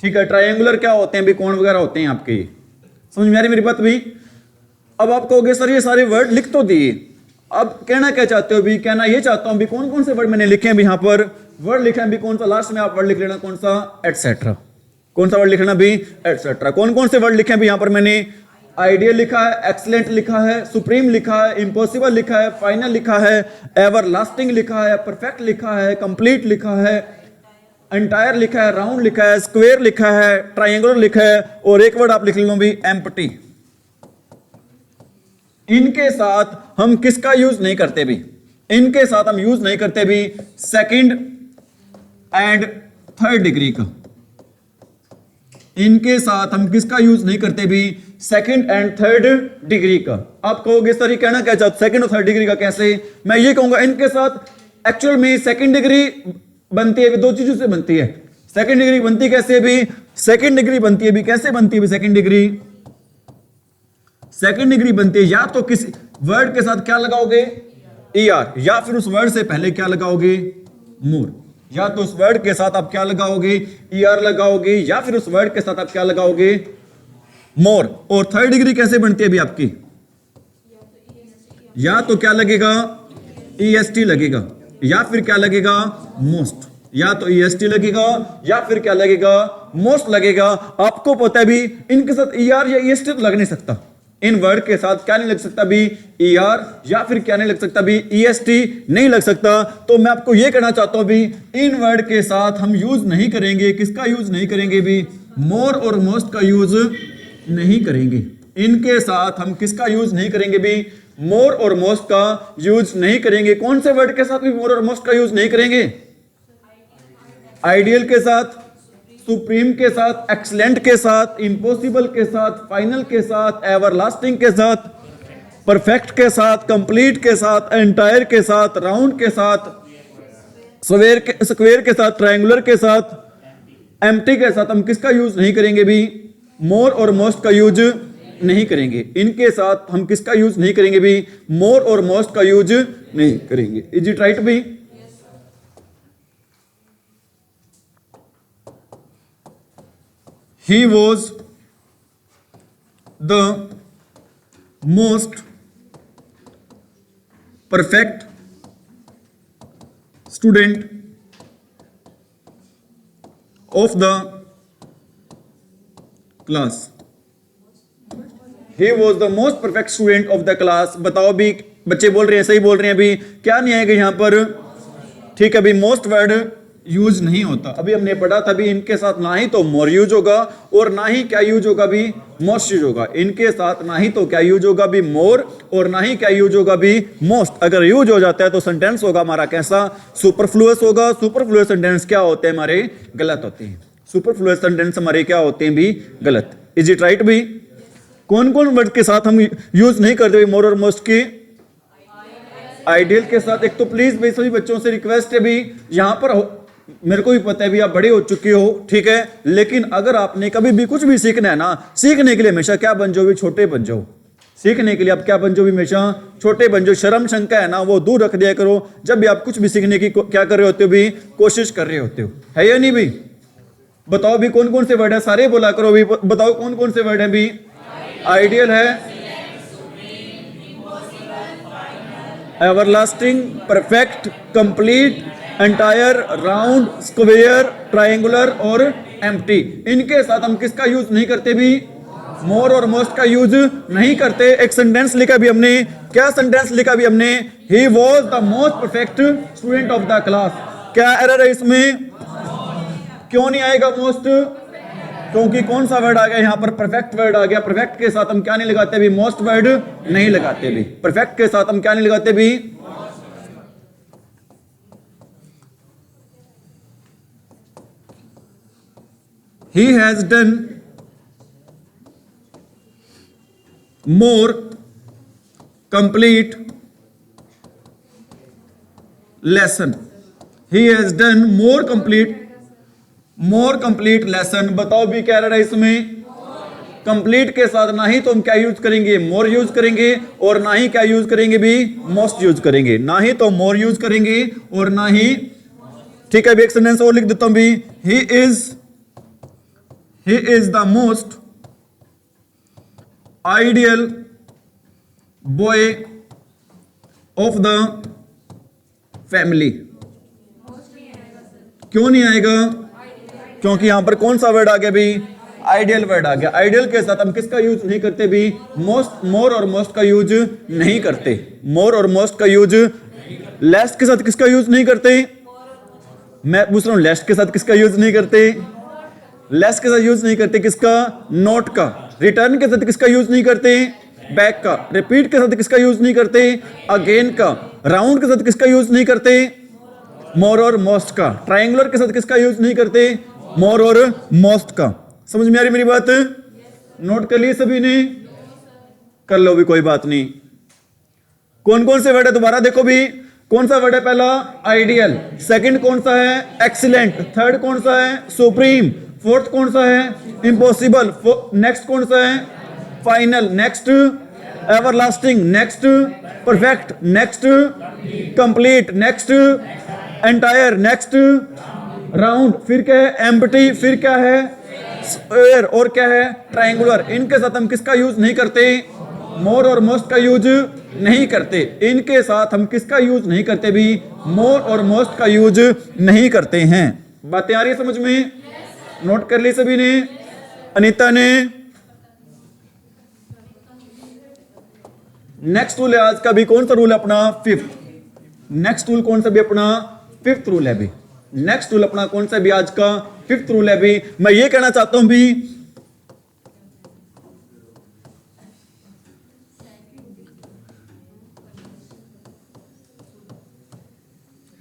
ठीक है। ट्रायंगुलर क्या होते हैं भी? कोण वगैरह होते हैं आपके। समझ में आ रही मेरी बात भी? अब आप कहोगे सर ये सारे वर्ड लिख तो दिए, अब कहना क्या चाहते हो भी? कहना ये चाहता हूं भी कौन कौन से वर्ड मैंने लिखे हैं भी? यहां पर वर्ड लिखे हैं भी कौन सा? लास्ट में आप वर्ड लिख लेना कौन सा? एटसेट्रा। कौन सा वर्ड लिखना भी? एटसेट्रा। कौन कौन से वर्ड लिखे हैं भी यहां पर मैंने? आइडियल लिखा है, एक्सीलेंट लिखा है, सुप्रीम लिखा है, इम्पॉसिबल लिखा है, फाइनल लिखा है, एवरलास्टिंग लिखा है, परफेक्ट लिखा है, कंप्लीट लिखा है, एंटायर लिखा है, राउंड लिखा है, स्क्वायर लिखा है, ट्रायंगुलर लिखा है, और एक वर्ड आप लिख लो भी एम्प्टी। इनके साथ हम किसका यूज नहीं करते भी? इनके साथ हम यूज नहीं करते भी सेकंड एंड थर्ड डिग्री का। इनके साथ हम किसका यूज नहीं करते भी? सेकंड एंड थर्ड डिग्री का। आप कहोगे सर ये कहना क्या चाहते? सेकंड और थर्ड डिग्री का कैसे? मैं ये कहूंगा इनके साथ एक्चुअल में सेकंड डिग्री बनती है, दो चीजों से बनती है। सेकंड डिग्री बनती कैसे भी? सेकंड डिग्री बनती है भी कैसे बनती है भी? सेकंड डिग्री, सेकंड डिग्री बनती है या तो किसी वर्ड के साथ क्या लगाओगे? ER, या फिर उस वर्ड से पहले क्या लगाओगे? मोर। या तो उस वर्ड के साथ आप क्या लगाओगे? ER लगाओगे, या फिर उस वर्ड के साथ आप क्या लगाओगे? मोर। और थर्ड डिग्री कैसे बनती है अभी आपकी? या तो क्या लगेगा? EST लगेगा, या फिर क्या लगेगा? मोस्ट। या तो EST लगेगा, या फिर क्या लगेगा? मोस्ट लगेगा। आपको पता है भी इनके साथ ER या EST तो लग नहीं सकता। इन वर्ड के साथ क्या नहीं लग सकता भी? ER, या फिर क्या नहीं लग सकता भी? EST नहीं लग सकता। तो मैं आपको यह कहना चाहता हूं भी इन वर्ड के साथ हम यूज नहीं करेंगे। किसका यूज नहीं करेंगे भी? मोर और मोस्ट का यूज नहीं करेंगे। इनके साथ हम किसका यूज नहीं करेंगे भी? मोर और मोस्ट का यूज नहीं करेंगे। कौन से वर्ड के साथ भी मोर और मोस्ट का यूज नहीं करेंगे? आइडियल के साथ, सुप्रीम के साथ, एक्सलेंट के साथ, इम्पॉसिबल के साथ, फाइनल के साथ, एवरलास्टिंग के साथ, परफेक्ट के साथ, कंप्लीट के साथ, एंटायर के साथ, राउंड के साथ, स्क्वेयर के साथ, ट्रायंगुलर के साथ, एम्प्टी के साथ हम किसका यूज नहीं करेंगे भी? मोर और मोस्ट का यूज नहीं करेंगे। इनके साथ हम किसका यूज नहीं करेंगे भी? मोर और मोस्ट का यूज नहीं करेंगे। इज इट राइट भी? He was the most perfect student of the class. He was the most perfect student of the class. बताओ भी, बच्चे बोल रहे हैं, सही बोल रहे हैं अभी, क्या नहीं आएगा यहां पर? ठीक है, अभी मोस्ट वर्ड यूज नहीं होता। अभी हमने पढ़ा था भी इनके साथ ना ही तो मोर यूज होगा और ना ही क्या यूज होगा भी? मोस्ट यूज होगा। इनके साथ ना ही तो क्या यूज होगा भी? मोर, और ना ही क्या यूज होगा भी? मोस्ट। अगर यूज हो जाता है तो सेंटेंस होगा हमारा कैसा? सुपरफ्लुअस होगा। सुपरफ्लुअस सेंटेंस क्या होते हैं हमारे? गलत होते हैं। सुपरफ्लुअस सेंटेंस हमारे क्या होते हैं भी? गलत। इज इट राइट भी? कौन कौन वर्ड के साथ हम यूज नहीं करते मोर और मोस्ट की? आइडियल के साथ। एक तो प्लीज भाई सभी बच्चों से रिक्वेस्ट है भी, यहां पर मेरे को भी पता है भी आप बड़े हो चुके हो, ठीक है, लेकिन अगर आपने कभी भी कुछ भी सीखना है ना, सीखने के लिए हमेशा क्या बन जाओ भी? छोटे बन जाओ। सीखने के लिए आप क्या बन जाओ भी? हमेशा छोटे बन जाओ। शर्म शंका है ना वो दूर रख दिया करो जब भी आप कुछ भी सीखने की क्या कर रहे होते हो भी? कोशिश कर रहे होते हो, है या नहीं भी? बताओ भी कौन कौन से वर्ड है? सारे बोला करो भी, बताओ कौन कौन से वर्ड है भी? आइडियल है, everlasting, perfect, complete, entire, round, square, triangular और एम्प्टी। इनके साथ हम किसका यूज नहीं करते भी? मोर और मोस्ट का यूज नहीं करते। एक सेंटेंस लिखा भी हमने, क्या सेंटेंस लिखा भी हमने? He was the most perfect student of the class. क्या एरर है इसमें? क्यों नहीं आएगा मोस्ट? क्योंकि कौन सा वर्ड आ गया यहां पर? परफेक्ट वर्ड आ गया। परफेक्ट के साथ हम क्या नहीं लगाते भी? मोस्ट वर्ड नहीं लगाते भी। परफेक्ट के साथ हम क्या नहीं लगाते भी? He has done more complete lesson. He has done more complete lesson. बताओ भी क्या रहा है इसमें? कंप्लीट के साथ ना ही तो हम क्या यूज करेंगे? मोर यूज करेंगे, और ना ही क्या यूज करेंगे भी? मोस्ट यूज करेंगे। ना ही तो मोर यूज करेंगे और ना ही, ठीक है, भी एक सेंटेंस और लिख देता हूं भी। He is the most ideal boy of the family. क्यों नहीं आएगा? क्योंकि यहां पर कौन सा वर्ड आ गया भी? आइडियल वर्ड आ गया। आइडियल के साथ हम किसका यूज नहीं करते भी? मोस्ट, मोर और मोस्ट का यूज नहीं करते। मोर और मोस्ट का यूज। लेस्ट के साथ किसका यूज नहीं करते? मैं पूछ रहा हूं, लेस्ट के साथ किसका यूज नहीं करते? लेस के साथ यूज नहीं करते किसका? नोट का। रिटर्न के साथ किसका यूज नहीं करते? बैक का। रिपीट के साथ किसका यूज नहीं करते? अगेन का। राउंड के साथ किसका यूज नहीं करते? मोर और मोस्ट का। ट्रायंगुलर के साथ किसका यूज नहीं करते? मोर और मोस्ट का। समझ में आ रही मेरी बात? नोट कर लिए सभी ने? कर लो भी, कोई बात नहीं। कौन कौन से वर्ड है दोबारा देखो भी। कौन सा वर्ड है? पहला आइडियल, सेकंड कौन सा है? एक्सीलेंट, थर्ड कौन सा है? सुप्रीम, फोर्थ कौन सा है? इम्पॉसिबल, नेक्स्ट कौन सा है? Final, next everlasting next, perfect next, complete next, entire next, round फिर क्या है, एम्प्टी फिर क्या है, स्क्वायर और क्या है, ट्रायंगुलर। इनके साथ हम किसका यूज नहीं करते, मोर और मोस्ट का यूज नहीं करते। इनके साथ हम किसका यूज नहीं करते भी, मोर और मोस्ट का यूज नहीं करते हैं। बातें आ रही है समझ में? नोट कर ली सभी ने? अनीता ने? नेक्स्ट रूल है आज का भी, कौन सा रूल है अपना, फिफ्थ। नेक्स्ट रूल कौन सा भी अपना, फिफ्थ रूल है भी। नेक्स्ट रूल अपना कौन सा भी आज का, फिफ्थ रूल है भी। मैं ये कहना चाहता हूं भी,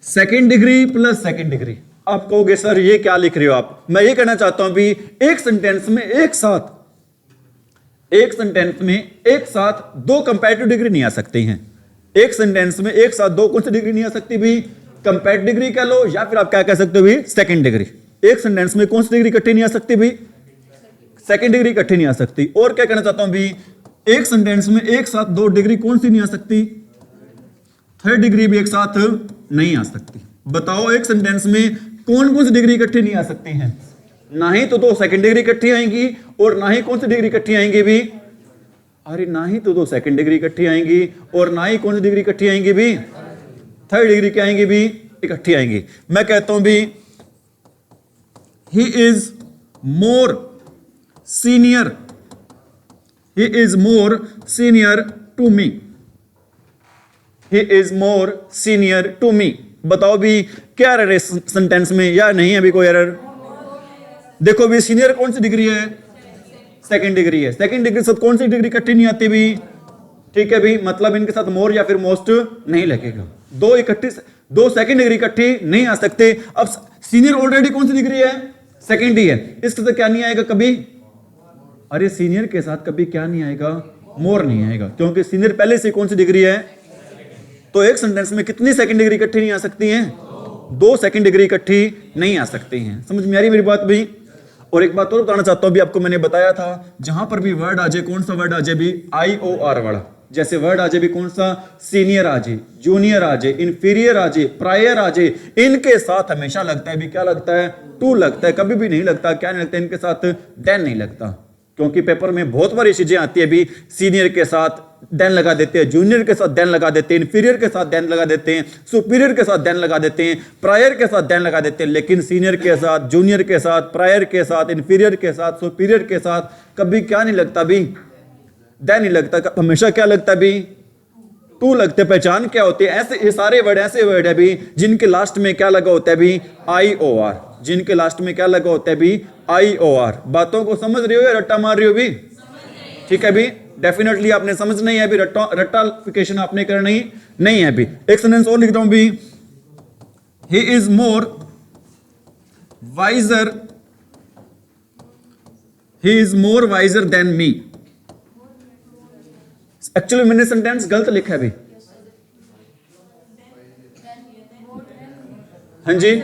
second degree plus second degree. आप कहोगे सर ये क्या लिख रहे हो आप? मैं ये कहना चाहता हूं भी, एक सेंटेंस में एक साथ दो कंपैरेटिव डिग्री नहीं आ सकती हैं। एक सेंटेंस में एक साथ दो कौन सी डिग्री नहीं आ सकती भी, कंपैरेटिव डिग्री कह लो या फिर आप क्या कह सकते हो भी, सेकंड डिग्री। एक सेंटेंस में कौन सी डिग्री इकट्ठी नहीं आ सकती भी, सेकंड डिग्री इकट्ठी नहीं आ सकती। और क्या कहना चाहता हूं भी, एक सेंटेंस में एक साथ दो डिग्री कौन सी नहीं आ सकती, थर्ड डिग्री भी एक साथ नहीं आ सकती। बताओ एक सेंटेंस में कौन कौन सी डिग्री इकट्ठी नहीं आ सकती हैं? ना ही तो दो सेकंड डिग्री इकट्ठी आएंगी और ना ही कौन सी डिग्री इकट्ठी आएंगी भी, अरे ना ही तो दो सेकंड डिग्री इकट्ठी आएंगी और ना ही कौन सी डिग्री इकट्ठी आएंगी भी, थर्ड डिग्री क्या आएंगी भी, इकट्ठी आएंगी। मैं कहता हूं भी, he is more senior, he is more senior to me, he is more senior to me. बताओ भी क्या एरर है सेंटेंस में या नहीं अभी कोई एरर? देखो भी सीनियर कौन सी डिग्री है, सेकंड डिग्री है। सेकंड डिग्री से कौन सी डिग्री इकट्ठी नहीं आती भी, ठीक है भी, मतलब इनके साथ मोर या फिर मोस्ट नहीं लगेगा। दो इकट्ठी, दो सेकंड डिग्री इकट्ठी नहीं आ सकते। अब सीनियर ऑलरेडी कौन सी डिग्री है, सेकंड ही है, इसके साथ क्या नहीं आएगा कभी, अरे सीनियर के साथ कभी क्या नहीं आएगा, मोर नहीं आएगा, क्योंकि सीनियर पहले से कौन सी डिग्री है। तो एक सेंटेंस में कितनी सेकंड डिग्री इकट्ठी नहीं आ सकती हैं, दो सेकंड डिग्री इकट्ठी नहीं आ सकती हैं। समझ में आ रही मेरी बात भी? और एक बात और बताना चाहता हूं भी, आपको मैंने बताया था जहां पर भी वर्ड आ जाए, कौन सा वर्ड आ जाए भी, IOR वाला, जैसे वर्ड आ जाए भी कौन सा, सीनियर आ जाए, जूनियर आ जाए, इंफीरियर आ जाए, प्रायर आ जाए, इनके साथ हमेशा लगता है भी, क्या लगता है, टू लगता है। कभी भी नहीं लगता, क्या नहीं लगता, इनके साथ देन नहीं लगता। क्योंकि पेपर में बहुत बारी चीजें आती है भी, सीनियर के साथ देन लगा देते हैं, जूनियर के साथ देन लगा देते हैं, इंफीरियर के साथ देन लगा देते हैं, सुपीरियर के साथ देन लगा देते हैं, प्रायर के साथ देन लगा देते हैं। लेकिन सीनियर के साथ, जूनियर के साथ, प्रायर के साथ, इंफीरियर के साथ, सुपीरियर के साथ कभी क्या नहीं लगता भी, देन नहीं लगता। हमेशा क्या लगता भी, टू लगते। पहचान क्या होती है, ऐसे ये सारे वर्ड ऐसे वर्ड है भी जिनके लास्ट में क्या लगा होता है भी, IOR, जिनके लास्ट में क्या लगा होता है भी, IOR। बातों को समझ रहे हो या रट्टा मार रहे हो भी? ठीक है भी, डेफिनेटली आपने समझ नहीं है भी, रट्टाफिकेशन आपने करनी नहीं है भी। एक सेंटेंस और लिखता हूं भी, he is more wiser, he is more wiser than me. Actually मैंने सेंटेंस गलत लिखा है भी, हाँ जी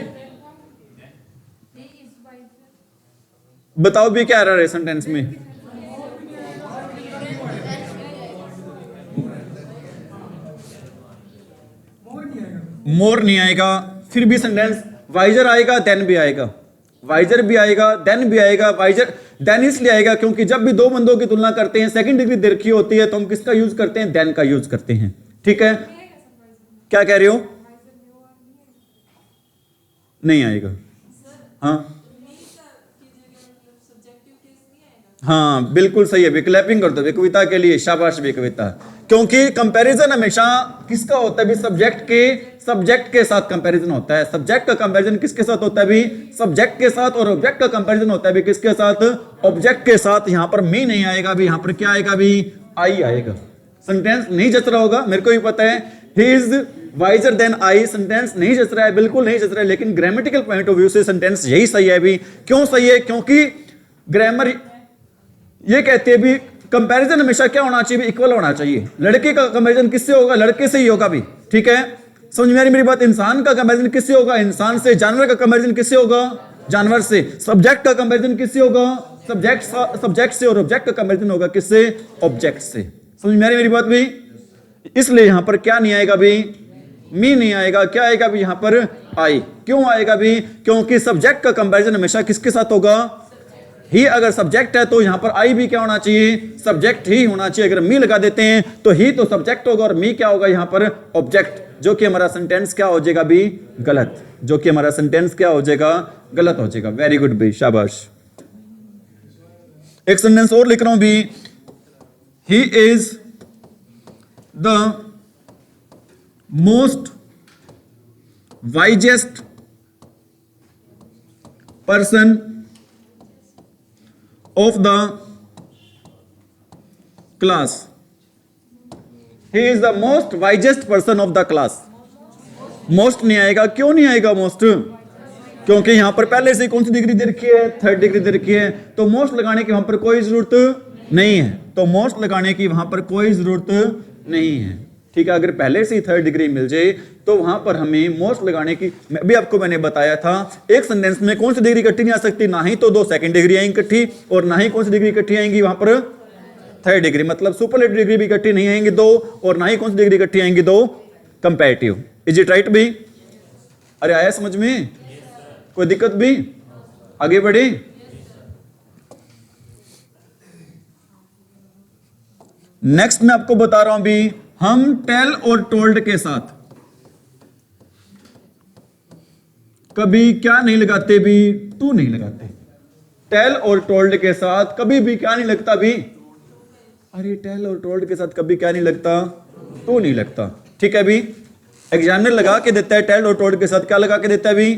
बताओ भी क्या एरर है सेंटेंस में? मोर नहीं आएगा, फिर भी सेंटेंस वाइजर आएगा, देन भी आएगा, वाइजर भी आएगा, देन भी आएगा। वाइजर देन इसलिए आएगा क्योंकि जब भी दो बंदों की तुलना करते हैं, सेकंड डिग्री दे रखी होती है, तो हम किसका यूज करते हैं, देन का यूज करते हैं। ठीक है, क्या कह रहे हो? नहीं आएगा, हाँ हाँ बिल्कुल सही है। क्लैपिंग कर दो कविता के लिए, शाबाश भी कविता। क्योंकि कंपैरिजन हमेशा किसका होता है भी, सब्जेक्ट के साथ कंपैरिजन होता है। सब्जेक्ट का कंपैरिजन किसके साथ होता है भी, सब्जेक्ट के साथ। और ऑब्जेक्ट का कंपैरिजन होता है भी किसके साथ, ऑब्जेक्ट के साथ। यहां पर मी नहीं आएगा भी, यहां पर क्या आएगा भी, आई आएगा। सेंटेंस नहीं जच रहा होगा, मेरे को भी पता है, he is wiser than I, sentence नहीं जच रहा है, बिल्कुल नहीं जच रहा है। लेकिन ग्रामेटिकल पॉइंट ऑफ व्यू से सेंटेंस यही सही है भी। क्यों सही है? क्योंकि ग्रामर ये कहते हैं भी, कंपैरिजन हमेशा क्या होना चाहिए, इक्वल होना चाहिए। लड़के का कंपैरिजन किससे होगा, लड़के से ही होगा भी। ठीक है, समझ में आ रही मेरी बात? इंसान का कंपैरिजन किससे होगा, इंसान से। जानवर का कंपैरिजन किससे होगा, जानवर से। सब्जेक्ट का कंपैरिजन किससे होगा, सब्जेक्ट से। और ऑब्जेक्ट का कंपैरिजन होगा किससे, ऑब्जेक्ट से। समझ में आ रही मेरी बात भी? इसलिए यहां पर क्या नहीं आएगा भी, मी नहीं आएगा, क्या आएगा भी यहां पर आई। क्यों आएगा भी? क्योंकि सब्जेक्ट का कंपैरिजन हमेशा किसके साथ होगा, ही। अगर सब्जेक्ट है तो यहां पर आई भी क्या होना चाहिए, सब्जेक्ट ही होना चाहिए। अगर मी लगा देते हैं तो ही तो सब्जेक्ट होगा और मी क्या होगा यहां पर ऑब्जेक्ट, जो कि हमारा सेंटेंस क्या हो जाएगा भी, गलत। जो कि हमारा सेंटेंस क्या हो जाएगा, गलत हो जाएगा। वेरी गुड भी, शाबाश। एक सेंटेंस और लिख रहा हूं भी, he is the most wisest person of the class. He is the most wisest person of the class. Most नहीं आएगा, क्यों नहीं आएगा most? क्योंकि यहां पर पहले से कौन सी डिग्री दे रखी है, थर्ड डिग्री दे रखी है, तो मोस्ट लगाने की वहां पर कोई जरूरत नहीं है। तो मोस्ट लगाने की वहां पर कोई जरूरत नहीं है, ठीक है। अगर पहले से ही थर्ड डिग्री मिल जाए तो वहां पर हमें मोस्ट लगाने की, अभी आपको मैंने बताया था एक सेंटेंस में कौन सी डिग्री इकट्ठी नहीं आ सकती, ना ही तो दो सेकंड डिग्री आएंगी इकट्ठी, और ना ही कौन सी डिग्री इकट्ठी आएंगी वहां पर थर्ड डिग्री, मतलब सुपरलेटिव डिग्री भी इकट्ठी नहीं आएंगी दो, और ना ही कौन सी डिग्री इकट्ठी आएंगी दो कंपैरेटिव। इज इट राइट भी? अरे आया समझ में? कोई दिक्कत भी? आगे बढ़े। नेक्स्ट मैं आपको बता रहा हूं भी, हम टेल और टोल्ड के साथ कभी क्या नहीं लगाते भी, टू नहीं लगाते। टेल और टोल्ड के साथ कभी भी क्या नहीं लगता भी, अरे टेल और टोल्ड के साथ कभी क्या नहीं लगता, टू नहीं लगता, ठीक है भी। एग्जामिनर लगा के देता है टेल और टोल्ड के साथ, क्या लगा के देता है भी,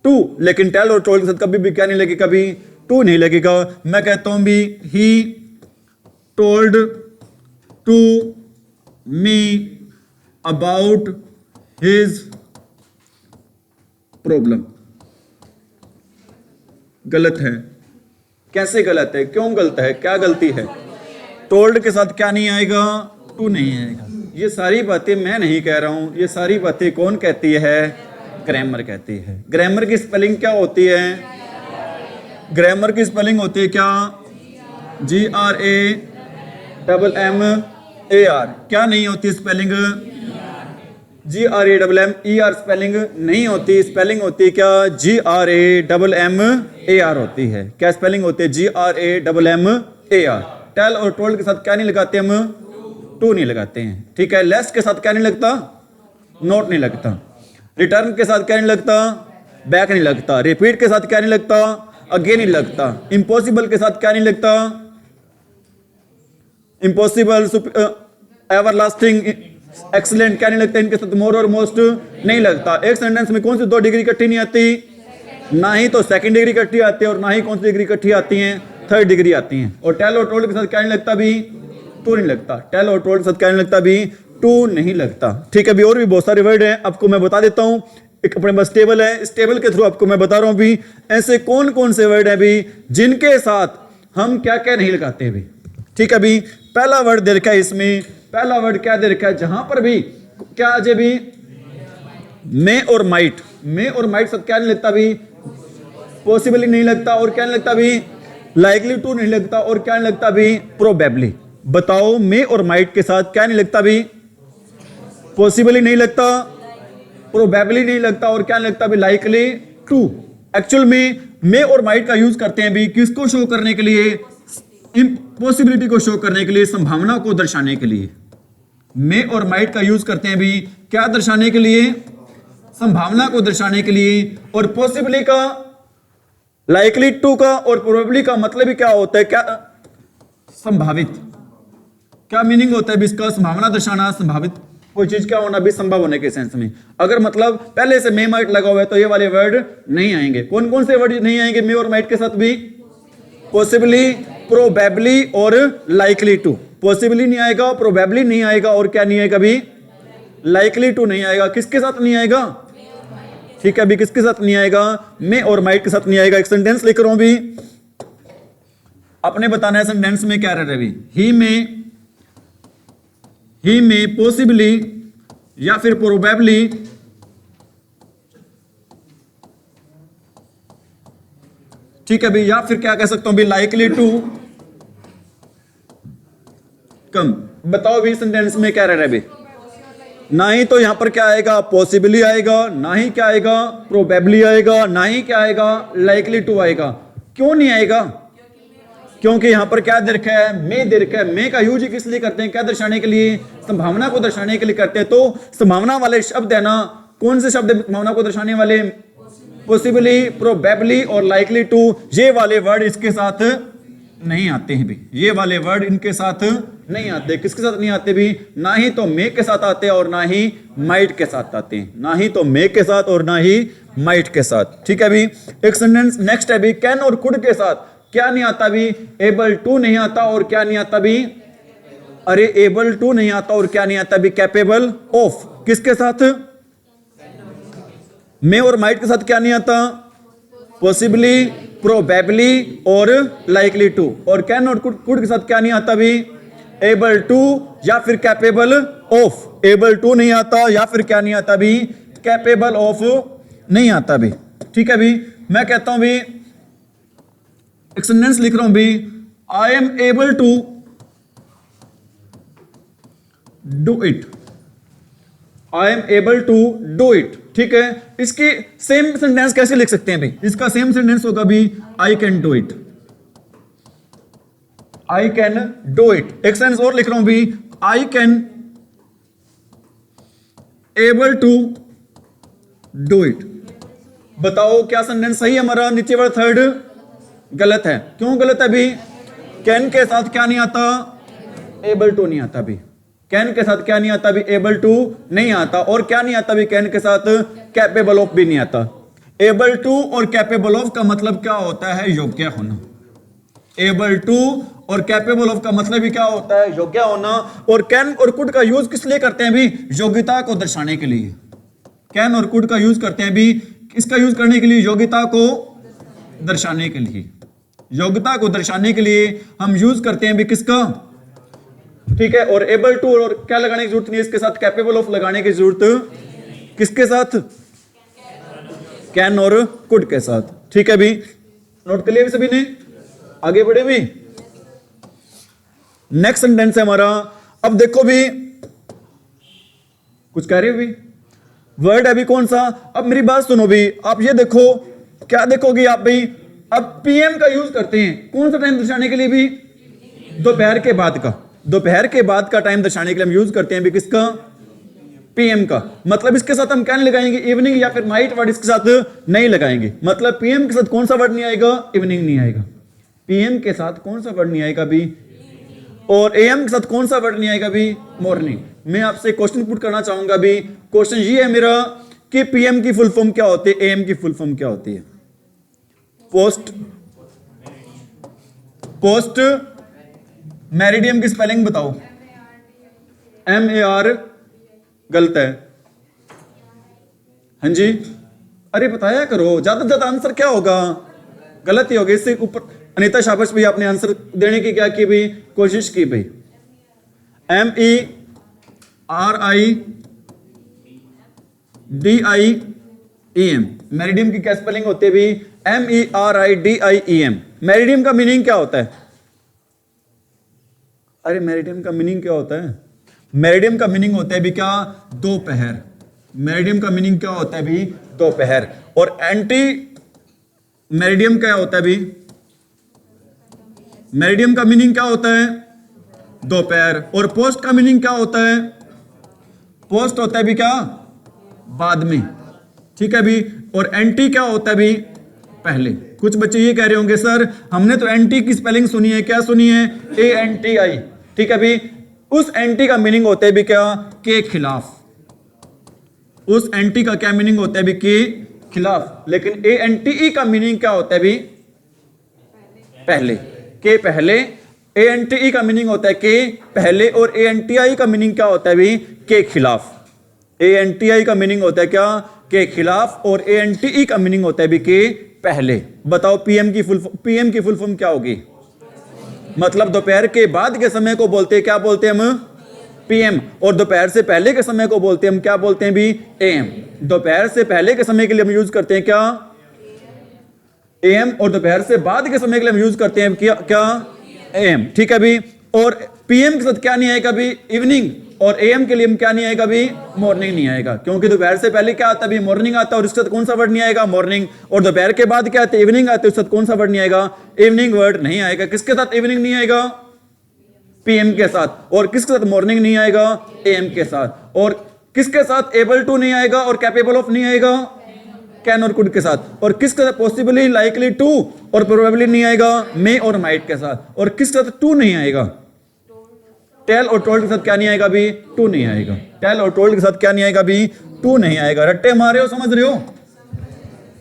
टू, लेकिन टेल और टोल्ड के साथ कभी भी क्या नहीं लगेगा, कभी टू नहीं लगेगा। मैं कहता हूं भी, he told to me about his problem. गलत है। कैसे गलत है, क्यों गलत है, क्या गलती है? टोल्ड के साथ क्या नहीं आएगा, टू नहीं आएगा। ये सारी बातें मैं नहीं कह रहा हूं, ये सारी बातें कौन कहती है, ग्रामर कहती है। ग्रामर की स्पेलिंग क्या होती है, ग्रामर की स्पेलिंग होती है क्या, GRAMMAR। क्या नहीं होती स्पेलिंग, GRAMMER स्पेलिंग नहीं होती, स्पेलिंग होती है क्या, GRAMMAR होती है। क्या स्पेलिंग होती है, GRAMMAR। टेल और टोल्ड के साथ क्या नहीं लगाते हम, टू नहीं लगाते हैं, ठीक है। लेस के साथ क्या नहीं लगता, नोट नहीं लगता। रिटर्न के साथ क्या नहीं लगता, बैक नहीं लगता। रिपीट के साथ क्या नहीं लगता, अगेन नहीं लगता। इम्पॉसिबल के साथ क्या नहीं लगता, इम्पॉसिबल, एवरलास्टिंग, एक्सीलेंट क्या नहीं लगता, इनके साथ मोर और मोस्ट नहीं लगता। एक सेंटेंस में कौन सी दो डिग्री इकट्ठी नहीं आती, ना ही तो सेकंड डिग्री इकट्ठी आती है और ना ही कौन सी डिग्री इकट्ठी आती है, थर्ड डिग्री आती है। और टेल और टोल्ड के साथ क्या नहीं लगता भी, टू नहीं लगता। टेल और टोल्ड के साथ क्या नहीं लगता भी, टू नहीं लगता, ठीक है। अभी और भी बहुत सारे वर्ड हैं, आपको मैं बता देता हूं। एक अपने पास टेबल है, इस टेबल के थ्रू आपको मैं बता रहा हूं भी ऐसे कौन कौन से वर्ड हैं भी जिनके साथ हम क्या क्या नहीं लगाते भी, ठीक है। अभी पहला वर्ड दे रखा है इसमें, पहला वर्ड क्या दे रखा है, जहां पर भी क्या आ जाए भी, मे और माइट। मे और माइट साथ क्या नहीं लगता भी, पॉसिबली नहीं लगता, और क्या नहीं लगता भी, लाइकली टू नहीं लगता, और क्या नहीं लगता भी, प्रोबेबली। बताओ, मे और माइट के साथ क्या नहीं लगता भी, पॉसिबली नहीं लगता, प्रोबेबली नहीं लगता, और क्या नहीं लगता भी, लाइकली टू। एक्चुअल में मे और माइट का यूज करते हैं भी किसको शो करने के लिए, इम्पॉसिबिलिटी को शो करने के लिए, संभावना को दर्शाने के लिए। मे और माइट का यूज करते हैं भी क्या दर्शाने के लिए, संभावना को दर्शाने के लिए। और पॉसिबली का, लाइकली टू का और प्रोबेबली का मतलब ही क्या होता है, क्या, संभावित। क्या मीनिंग होता है भी इसका, संभावना दर्शाना, संभावित कोई चीज क्या होना भी, संभव होने के सेंस में। अगर मतलब पहले से मे माइट लगा हुआ है तो ये वाले वर्ड नहीं आएंगे। कौन कौन से वर्ड नहीं आएंगे मे और माइट के साथ भी, पॉसिबली, प्रोबेबली और लाइकली टू। पॉसिबली नहीं आएगा, प्रोबेबली नहीं आएगा, और क्या नहीं आएगा भी, लाइकली टू नहीं आएगा। किसके साथ नहीं आएगा, ठीक है। अभी किसके साथ नहीं आएगा, मे और माइट के साथ नहीं आएगा। एक सेंटेंस लिख रहा हूं भी, आपने बताना है सेंटेंस में क्या रह रहा है। ही में पॉसिबली या फिर प्रोबेबली ठीक है भी, या फिर क्या कह सकता हूं भी, लाइकली टू कम। बताओ भी सेंटेंस में क्या रह रहा है अभी? ना ही तो यहां पर क्या आएगा, पॉसिबली आएगा, ना ही क्या आएगा, प्रोबेबली आएगा, ना ही क्या आएगा, लाइकली टू आएगा। क्यों नहीं आएगा? क्योंकि यहां पर क्या दे रखा है, मे दे रखा है। मे का यूज किस लिए करते हैं? क्या दर्शाने के लिए? संभावना को दर्शाने के लिए करते हैं। तो संभावना वाले शब्द है ना, कौन से शब्द संभावना को दर्शाने वाले? पॉसिबली, प्रोबेबली और लाइकली टू। ये वाले वर्ड इसके साथ नहीं आते हैं भी, ये वाले वर्ड इनके साथ नहीं आते। किसके साथ नहीं आते भी? ना ही तो मे के साथ आते हैं और ना ही माइट के साथ आते हैं। ना ही तो मे के साथ और ना ही माइट के साथ। ठीक है भी। एक सेंटेंस नेक्स्ट है भी, कैन और कुड के साथ क्या नहीं आता भी? एबल टू नहीं आता और क्या नहीं आता भी? अरे एबल टू नहीं आता और क्या नहीं आता भी? Capable of. किसके साथ? मे और माइट के साथ क्या नहीं आता? पॉसिबली, प्रोबेबली और लाइकली टू। और कैन और कुड के साथ क्या नहीं आता भी? एबल टू या फिर कैपेबल ऑफ। एबल टू नहीं आता या फिर क्या नहीं आता भी? कैपेबल ऑफ नहीं आता भी। ठीक है भी। मैं कहता हूं भी, एक सेंटेंस लिख रहा हूं भी, I am able to do it. I am able to do it. ठीक है। इसकी सेम सेंटेंस कैसे लिख सकते हैं भाई? इसका सेम सेंटेंस होगा भी, I can do it. I can do it. एक सेंटेंस और लिख रहा हूं भी, I can able to do it. बताओ क्या सेंटेंस सही है हमारा? नीचे वाला थर्ड गलत है। क्यों गलत है भी? कैन के साथ क्या नहीं आता? एबल टू नहीं आता भी। कैन के साथ क्या नहीं आता भी? एबल टू नहीं आता। और क्या नहीं आता भी कैन के साथ? कैपेबल ऑफ भी नहीं आता। एबल टू और कैपेबल ऑफ का मतलब क्या होता है? योग्य होना। एबल टू और कैपेबल ऑफ का मतलब भी क्या होता है? योग्य होना। और कैन और कुड का यूज किस लिए करते हैं भी? योग्यता को दर्शाने के लिए। कैन और कुड का यूज करते हैं भी, किसका यूज करने के लिए? योग्यता को दर्शाने के लिए। योग्यता को दर्शाने के लिए हम यूज करते हैं भी किसका? ठीक है। और एबल टू और क्या लगाने की जरूरत नहीं है इसके साथ? कैपेबल ऑफ लगाने की जरूरत किसके साथ? कैन और कुड के साथ। ठीक है भी। नोट कर लिया भी सभी ने? आगे बढ़े भी। नेक्स्ट सेंटेंस है हमारा। अब देखो भी, कुछ कह रहे हो भी? वर्ड है भी कौन सा? अब मेरी बात सुनो भी, आप ये देखो, क्या देखोगे आप भी? अब पीएम का यूज करते हैं कौन सा टाइम दर्शाने के लिए भी? दोपहर के बाद का। दोपहर के बाद का टाइम दर्शाने के लिए हम यूज करते हैं भी किसका? पीएम का। मतलब इसके साथ हम क्या नहीं लगाएंगे? इवनिंग या फिर नाइट वर्ड इसके साथ नहीं लगाएंगे। मतलब पीएम के साथ कौन सा वर्ड नहीं आएगा? इवनिंग नहीं आएगा। पीएम के साथ कौन सा वर्ड नहीं आएगा भी? और एएम के साथ कौन सा वर्ड नहीं आएगा भी? मॉर्निंग। मैं आपसे क्वेश्चन पुट करना चाहूंगा भी। क्वेश्चन ये है मेरा कि पीएम की फुल फॉर्म क्या होती है? एएम की फुल फॉर्म क्या होती है? पोस्ट मेरिडियम की स्पेलिंग बताओ। MAR गलत है। हाँ जी, अरे बताया करो, ज्यादा से ज्यादा आंसर क्या होगा? गलत ही होगा। इससे ऊपर अनीता शाबाश भाई, आपने आंसर देने की क्या की भाई? कोशिश की भाई। MERIDIEM। मेरिडियम की क्या स्पेलिंग होती है भी? MERIDIEM। मेरिडियम का मीनिंग क्या होता है? अरे मेरिडियम का मीनिंग क्या होता है? मेरिडियम का मीनिंग होता है भी क्या? दोपहर। मेरिडियम का मीनिंग क्या होता है भी? दोपहर। और एंटी मेरिडियम क्या होता है भी? मेरिडियम का मीनिंग क्या होता है? दोपहर। और पोस्ट का मीनिंग क्या होता है? पोस्ट होता है भी क्या? बाद में। ठीक है भी। और एंटी क्या होता है भी? पहले। कुछ बच्चे ये कह रहे होंगे सर हमने तो एंटी की स्पेलिंग सुनी है, क्या सुनी है? ANTI। ठीक है भी। उस एंटी का मीनिंग होता है भी क्या? के खिलाफ। उस एंटी का क्या मीनिंग होता है भी? के खिलाफ। लेकिन ANTE का मीनिंग क्या होता है भी? पहले। के पहले। ANTE का मीनिंग होता है के पहले। और ANTI का मीनिंग क्या होता है भी? के खिलाफ। ANTI का मीनिंग होता है क्या? के खिलाफ। और ANTE का मीनिंग होता है भी के पहले। बताओ पीएम की फुल फॉर्म क्या होगी? मतलब दोपहर के बाद के समय को बोलते हैं क्या बोलते हैं हम? पीएम। और दोपहर से पहले के समय को बोलते हैं हम क्या बोलते हैं भी? एएम। दोपहर से पहले के समय के लिए हम यूज करते हैं क्या? एएम। और दोपहर से बाद के समय के लिए हम यूज करते हैं क्या? एएम। ठीक है भी। और पीएम के साथ क्या नहीं आएगा अभी? इवनिंग। और एएम के लिए क्या नहीं आएगा अभी? मॉर्निंग नहीं आएगा, क्योंकि दोपहर से पहले क्या आता है अभी? मॉर्निंग आता है, और इसके साथ कौन सा वर्ड नहीं आएगा? मॉर्निंग। और दोपहर के बाद क्या आता है? इवनिंग आते है, उसके साथ कौन सा वर्ड नहीं आएगा? इवनिंग वर्ड नहीं आएगा। किसके साथ इवनिंग नहीं आएगा? पीएम के साथ। और किसके साथ मॉर्निंग नहीं आएगा? एएम के साथ। और किसके साथ एबल टू नहीं आएगा और कैपेबल ऑफ नहीं आएगा? कैन और कुड के साथ। और किसके साथ पॉसिबली, लाइकली, टू और प्रोबेबली नहीं आएगा? मे और माइट के साथ। और किसके साथ टू नहीं आएगा? टेल और टोल्ड के साथ क्या नहीं आएगा अभी? टू नहीं आएगा। टेल और टोल्ड के साथ क्या नहीं आएगा अभी? टू नहीं आएगा। रट्टे मारे हो, समझ रहे हो?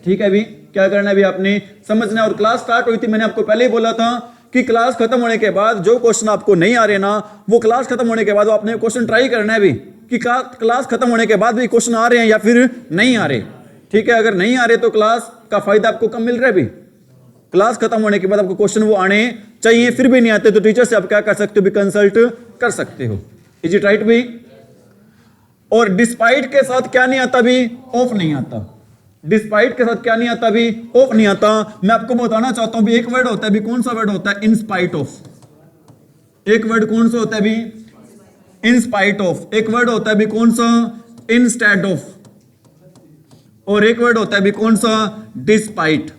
ठीक है, अभी क्या करना है? अभी आपने समझना है। और क्लास स्टार्ट हुई थी, मैंने आपको पहले ही बोला था कि क्लास खत्म होने के बाद जो क्वेश्चन आपको नहीं आ रहे ना, वो क्लास खत्म होने के बाद आपने क्वेश्चन ट्राई करना है अभी, कि क्लास खत्म होने के बाद भी क्वेश्चन आ रहे हैं या फिर नहीं आ रहे। ठीक है, अगर नहीं आ रहे तो क्लास का फायदा आपको कम मिल रहा है। अभी क्लास खत्म होने के बाद आपको क्वेश्चन वो आने चाहिए, फिर भी नहीं आते तो टीचर से आप क्या कर सकते हो? भी कंसल्ट कर सकते हो। इज इट राइट भी? और डिस्पाइट के साथ क्या नहीं आता भी? ऑफ नहीं आता। डिस्पाइट के साथ क्या नहीं आता भी? ऑफ नहीं आता। मैं आपको बताना चाहता हूं भी, एक वर्ड होता है भी, कौन सा वर्ड होता है? In spite of. एक वर्ड कौन सा होता है भी? In spite of. एक वर्ड होता है भी कौन सा? Instead of. और एक वर्ड होता है भी कौन सा? डिस्पाइट।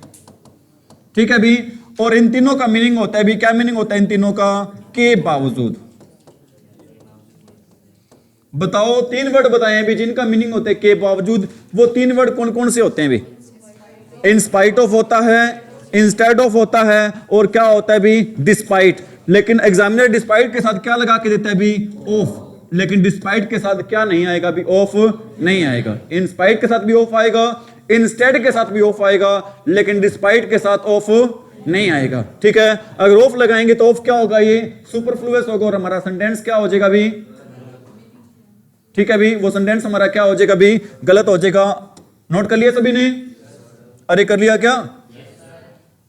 ठीक है भी। और इन तीनों का मीनिंग होता है भी, क्या मीनिंग होता है इन तीनों का? के बावजूद। बताओ, तीन वर्ड बताए भी जिनका मीनिंग होता है के बावजूद। वो तीन वर्ड कौन कौन से होते हैं भी? इन स्पाइट ऑफ होता है, इंस्टेड ऑफ होता है, और क्या होता है भी? डिस्पाइट। लेकिन एग्जामिनर डिस्पाइट के साथ क्या लगा के देता है भी? ऑफ। लेकिन डिस्पाइट के साथ क्या नहीं आएगा भी? ऑफ नहीं आएगा। इन स्पाइट के साथ भी ऑफ आएगा, इंस्टेड के साथ भी ऑफ आएगा, लेकिन डिस्पाइट के साथ ऑफ नहीं आएगा। ठीक है, अगर ऑफ लगाएंगे तो ऑफ क्या होगा? ये सुपरफ्लुअस होगा, और हमारा सेंटेंस क्या हो जाएगा भी? ठीक है भी, वो सेंटेंस हमारा क्या हो जाएगा भी? गलत हो जाएगा। नोट कर लिया सभी ने? अरे कर लिया क्या?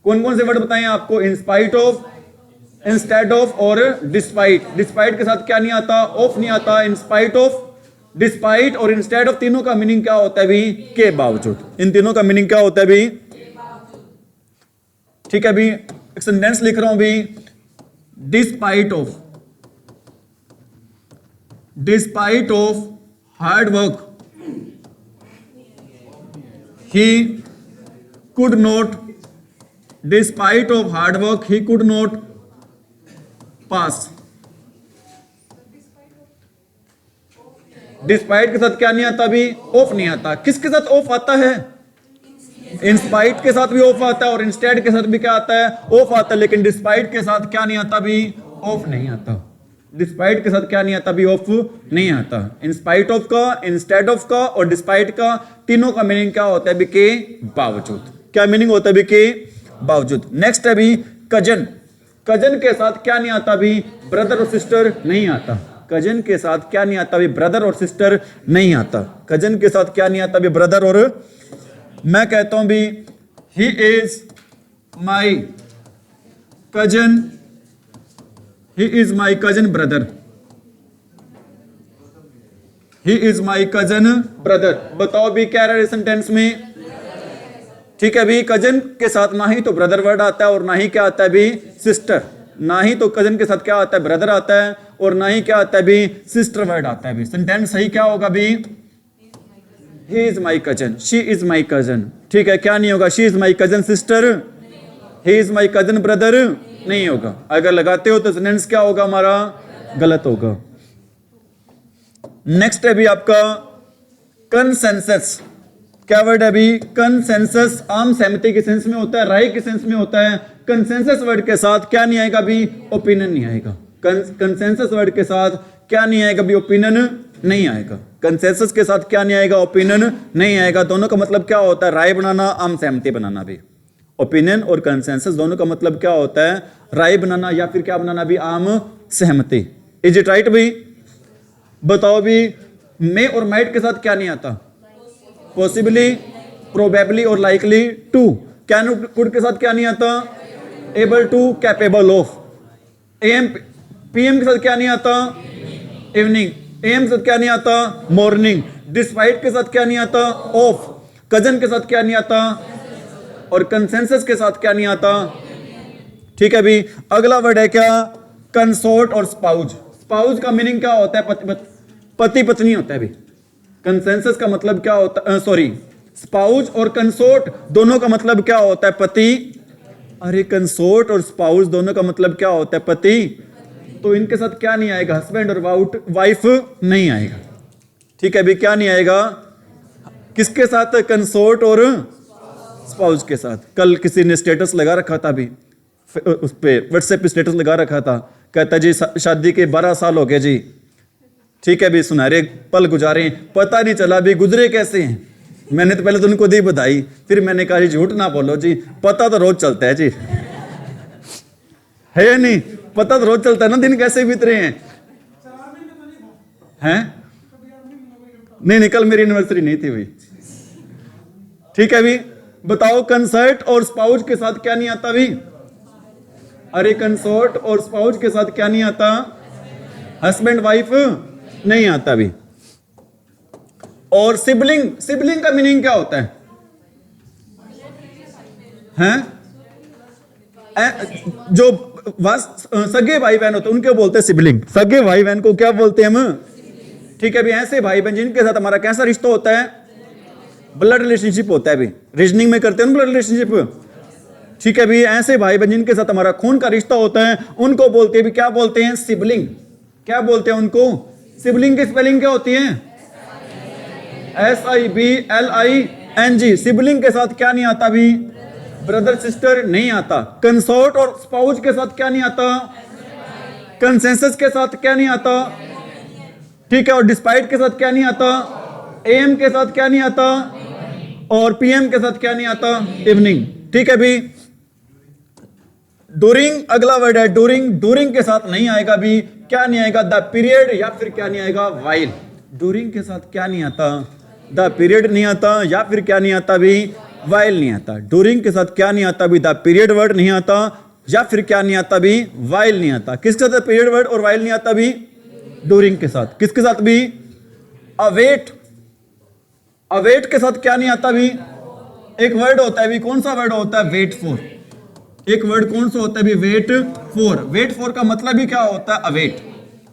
कौन कौन से वर्ड बताएं आपको? In spite of, instead of और डिस्पाइट। डिस्पाइट के साथ क्या नहीं आता? ऑफ नहीं आता। इन स्पाइट ऑफ, डिस्पाइट और इंस्टेड ऑफ, तीनों का मीनिंग क्या होता है भी? के बावजूद। इन तीनों का मीनिंग क्या होता है भी? ठीक है भी, एक सेंटेंस लिख रहा हूं भी, despite of, despite of hard work he could not, despite of hard work he could not pass. Despite के साथ क्या नहीं आता भी? ऑफ नहीं आता। किसके साथ ऑफ आता है? इंस्पाइट के साथ भी ऑफ आता है, और इंस्टेड के साथ भी क्या आता है? ऑफ आता है। लेकिन डिस्पाइट के साथ क्या नहीं आता भी? ऑफ नहीं आता। डिस्पाइट के साथ क्या नहीं आता भी? ऑफ नहीं आता। इंस्पाइट ऑफ का, इंस्टेड ऑफ का और डिस्पाइट का, तीनों का मीनिंग क्या होता है भी? के बावजूद। क्या मीनिंग होता है भी? के बावजूद। नेक्स्ट है भी कजन। कजन के साथ क्या नहीं आता भी? ब्रदर और सिस्टर नहीं आता। कजन के साथ क्या नहीं आता भी? ब्रदर और सिस्टर नहीं आता। कजन के साथ क्या नहीं आता भी? ब्रदर और, मैं कहता हूं भी, he is my cousin, he is my cousin brother, he is my cousin brother. बताओ भी क्या रहा है सेंटेंस में? ठीक है भी, कजन के साथ ना ही तो ब्रदर वर्ड आता है और ना ही क्या आता है भी? सिस्टर। ना ही तो कजन के साथ क्या आता है? ब्रदर आता है, और ना ही क्या आता है भी? सिस्टर वर्ड आता है भी। सेंटेंस सही क्या होगा भी? He is my cousin, she is my cousin. ठीक है, क्या नहीं होगा? She is my cousin sister, he is my cousin brother नहीं होगा। अगर लगाते हो तो सेंटेंस क्या होगा हमारा? गलत होगा। नेक्स्ट है भी आपका कंसेंसस। क्या वर्ड है भी? कंसेंसस। आम सहमति के सेंस में होता है, राय के सेंस में होता है। कंसेंसस वर्ड के साथ क्या नहीं आएगा भी? ओपिनियन नहीं आएगा। कंसेंसस वर्ड के साथ क्या नहीं आएगा भी? ओपिनियन नहीं आएगा। कंसेंसस के साथ क्या नहीं आएगा? ओपिनियन नहीं आएगा। दोनों का मतलब क्या होता है? राय बनाना, आम सहमति बनाना भी। ओपिनियन और कंसेंसस दोनों का मतलब क्या होता है? राय बनाना या फिर क्या बनाना भी? आम सहमति। इज इट राइट भी? बताओ भी, मे और माइट के साथ क्या नहीं आता? पॉसिबली, प्रोबेबली और लाइकली, टू। कैन कुड के साथ क्या नहीं आता? Able to, capable of. AM, PM के साथ क्या नहीं आता? इवनिंग। एम के साथ क्या नहीं आता? मॉर्निंग। डिस्पाइट के साथ क्या नहीं आता? ऑफ। कजन के साथ क्या नहीं आता? और कंसेंसस के साथ क्या नहीं आता? ठीक है भी। अगला वर्ड है क्या? कंसोर्ट और स्पाउज। स्पाउज का मीनिंग क्या होता है? पति पत्नी होता है भी। कंसेंसस का मतलब क्या होता है? सॉरी, स्पाउज और कंसोर्ट दोनों का मतलब क्या होता है? पति। अरे कंसोर्ट और स्पाउज दोनों का मतलब क्या होता है? पति। तो इनके साथ क्या नहीं आएगा? हस्बैंड और वाइफ नहीं आएगा। ठीक है भी, क्या नहीं आएगा? किसके साथ? कंसोर्ट और स्पाउज के साथ। कल किसी ने स्टेटस लगा रखा था भी, उस पे व्हाट्सएप पे स्टेटस लगा रखा था, कहता जी शादी के 12 साल हो गए जी, ठीक है भी, सुनहरे पल गुजारे, पता नहीं चला भी गुजरे कैसे हैं। मैंने तो पहले तो उनको दी बधाई, फिर मैंने कहा जी झूठ ना बोलो जी, पता तो रोज चलता है जी, है या नहीं? पता तो रोज चलता है ना दिन कैसे बीत रहे हैं। हैं? नहीं, कल मेरी एनिवर्सरी नहीं थी भाई। ठीक है भी, बताओ कंसर्ट और स्पाउज के साथ क्या नहीं आता भी? अरे कंसोर्ट और स्पाउज के साथ क्या नहीं आता? हस्बैंड वाइफ नहीं आता भी। और सिबलिंग, सिबलिंग का मीनिंग क्या होता है? हैं? जो सगे भाई बहन होते हैं उनको बोलते हैं सिबलिंग। सगे भाई बहन को क्या बोलते हैं हम? ठीक है भी, ऐसे भाई बहन जिनके साथ हमारा कैसा रिश्ता होता है? ब्लड रिलेशनशिप होता है भी। रीजनिंग में करते हैं ब्लड रिलेशनशिप। ठीक है भी, ऐसे भाई बहन जिनके साथ हमारा खून का रिश्ता होता है उनको बोलते हैं भी, क्या बोलते हैं? सिबलिंग। क्या बोलते हैं उनको? सिबलिंग की स्पेलिंग क्या होती है? SIBLING। सिबलिंग के साथ क्या नहीं आता भी? ब्रदर सिस्टर नहीं आता। कंसोर्ट और स्पाउज के साथ क्या नहीं आता? कंसेंसस के साथ क्या नहीं आता? ठीक है, और डिस्पाइट के साथ क्या नहीं आता? AM के साथ क्या नहीं आता? और PM के साथ क्या नहीं आता? इवनिंग। ठीक है भी, डूरिंग अगला वर्ड है डूरिंग। डूरिंग के साथ नहीं आएगा भी, क्या नहीं आएगा? द पीरियड, या फिर क्या नहीं आएगा? वाइल। डूरिंग के साथ क्या नहीं आता? द पीरियड नहीं आता, या फिर क्या नहीं आता भी? वाइल नहीं आता। डूरिंग के साथ क्या नहीं आता भी? द पीरियड वर्ड नहीं आता, या फिर क्या नहीं आता भी? वाइल नहीं आता। किसके साथ पीरियड वर्ड और वाइल नहीं आता भी? डूरिंग के साथ। किसके साथ भी? अवेट। अवेट के साथ क्या नहीं आता भी? एक वर्ड होता है भी, कौन सा वर्ड होता है? Wait for. एक वर्ड कौन सा होता है भी? Wait for. वेट फॉर का मतलब ही क्या होता है? अवेट।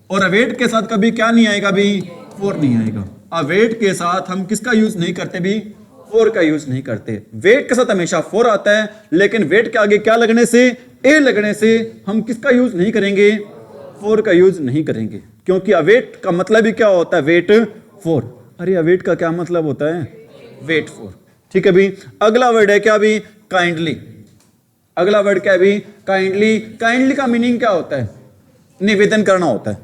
और अवेट के साथ कभी क्या नहीं आएगा भी? फॉर नहीं आएगा। अवेट के साथ हम किसका यूज नहीं करते भी? फॉर का यूज नहीं करते। वेट के साथ हमेशा फॉर आता है, लेकिन वेट के आगे क्या लगने से? ए लगने से हम किसका यूज नहीं करेंगे? फॉर का यूज नहीं करेंगे, क्योंकि अवेट का मतलब ही क्या होता है? Wait for. अरे अवेट का क्या मतलब होता है? Wait for. ठीक है भी, अगला वर्ड है क्या भी? काइंडली। अगला वर्ड क्या है भी? काइंडली। काइंडली का मीनिंग क्या होता है? निवेदन करना होता है।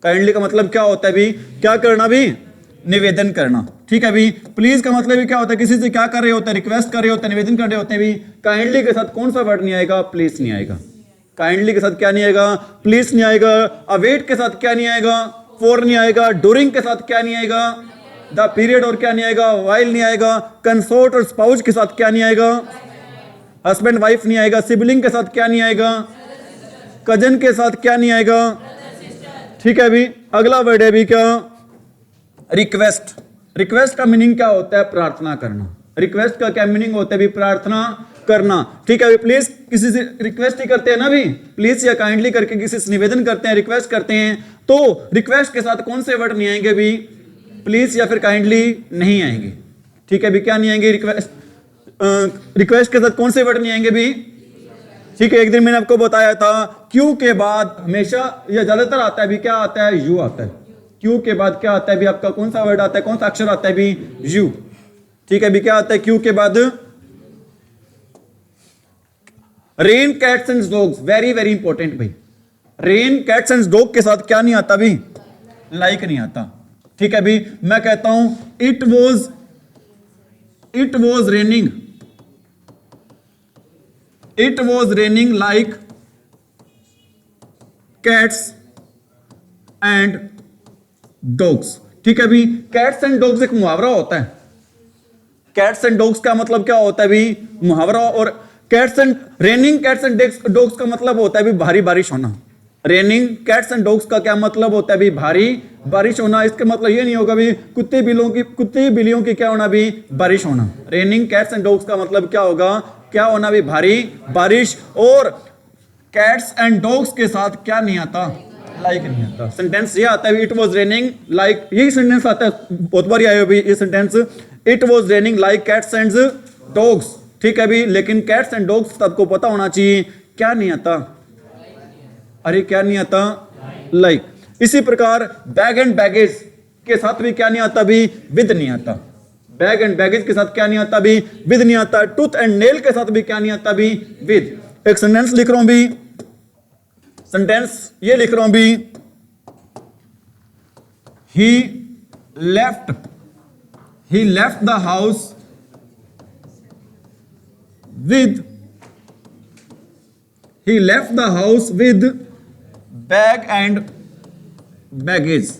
काइंडली का मतलब क्या होता है भी? क्या करना भी? निवेदन करना। ठीक है भी, प्लीज का मतलब भी क्या होता है? किसी से क्या कर रहे होते हैं? रिक्वेस्ट कर रहे होते हैं, निवेदन कर रहे होते हैं भी। काइंडली के साथ कौन सा वर्ड नहीं आएगा? प्लीज नहीं आएगा। काइंडली के साथ क्या नहीं आएगा? प्लीज नहीं आएगा। अवेट के साथ क्या नहीं आएगा? फॉर नहीं आएगा। डूरिंग के साथ क्या नहीं आएगा? द पीरियड और क्या नहीं आएगा? वाइल नहीं आएगा। कंसोर्ट और स्पाउज के साथ क्या नहीं आएगा? हस्बैंड वाइफ नहीं आएगा। सिबलिंग के साथ क्या नहीं आएगा? कजन के साथ क्या नहीं आएगा? ठीक है भी, अगला वर्ड है भी क्या? रिक्वेस्ट। रिक्वेस्ट का मीनिंग क्या होता है? प्रार्थना करना। रिक्वेस्ट का क्या मीनिंग होता है भी? प्रार्थना करना। ठीक है भी, प्लीज किसी से रिक्वेस्ट ही करते हैं ना भी, प्लीज या काइंडली करके किसी से निवेदन करते हैं, रिक्वेस्ट करते हैं, तो रिक्वेस्ट के साथ कौन से वर्ड नहीं आएंगे भी? प्लीज या फिर काइंडली नहीं आएंगे। ठीक है भी, क्या नहीं आएंगे? रिक्वेस्ट के साथ कौन से वर्ड नहीं आएंगे भी? ठीक है, एक दिन मैंने आपको बताया था क्यू के बाद हमेशा या ज्यादातर आता है भी, क्या आता है? यू आता है। क्यू के बाद क्या आता है भी? आपका कौन सा वर्ड आता है? कौन सा अक्षर आता है भी? यू। ठीक है भी, क्या आता है क्यू के बाद? Rain, cats and dogs. Very very important भाई। रेन, कैट्स एंड डॉग के साथ क्या नहीं आता भी? लाइक नहीं आता। ठीक है भी, मैं कहता हूं it was raining. It was raining like cats and dogs. ठीक है भी, कैट्स एंड डॉग्स एक मुहावरा होता है। कैट्स एंड डॉग्स का मतलब क्या होता है भी? मुहावरा। और cats and raining cats and dogs का मतलब होता है भी भारी बारिश होना। रेनिंग कैट्स एंड डॉग्स का क्या मतलब होता है भी? भारी बारिश होना। इसका मतलब ये नहीं होगा भी कुत्ते बिल्लियों की क्या होना भी? बारिश होना। रेनिंग कैट्स एंड डॉग्स का मतलब क्या होगा? क्या होना भी? भारी बारिश। और कैट्स एंड डॉग्स के साथ क्या नहीं आता, लाइक नहीं आता। सेंटेंस ये आता है, इट वॉज रेनिंग लाइक, यही सेंटेंस आता है, बहुत बार आए हो भी ये sentence, it was raining like cats and dogs, ठीक है भी, लेकिन कैट्स एंड डॉग्स आपको पता होना चाहिए क्या नहीं आता, अरे क्या नहीं आता, लाइक। इसी प्रकार बैग एंड बैगेज के साथ भी क्या नहीं आता भी, विद नहीं आता। बैग एंड बैगेज के साथ क्या नहीं आता भी, विद नहीं आता। टूथ एंड नेल के साथ भी क्या नहीं आता भी, विद। एक सेंटेंस लिख रहा हूं भी, सेंटेंस ये लिख रहा हूं भी, he left the house with, he left the house with bag and baggage,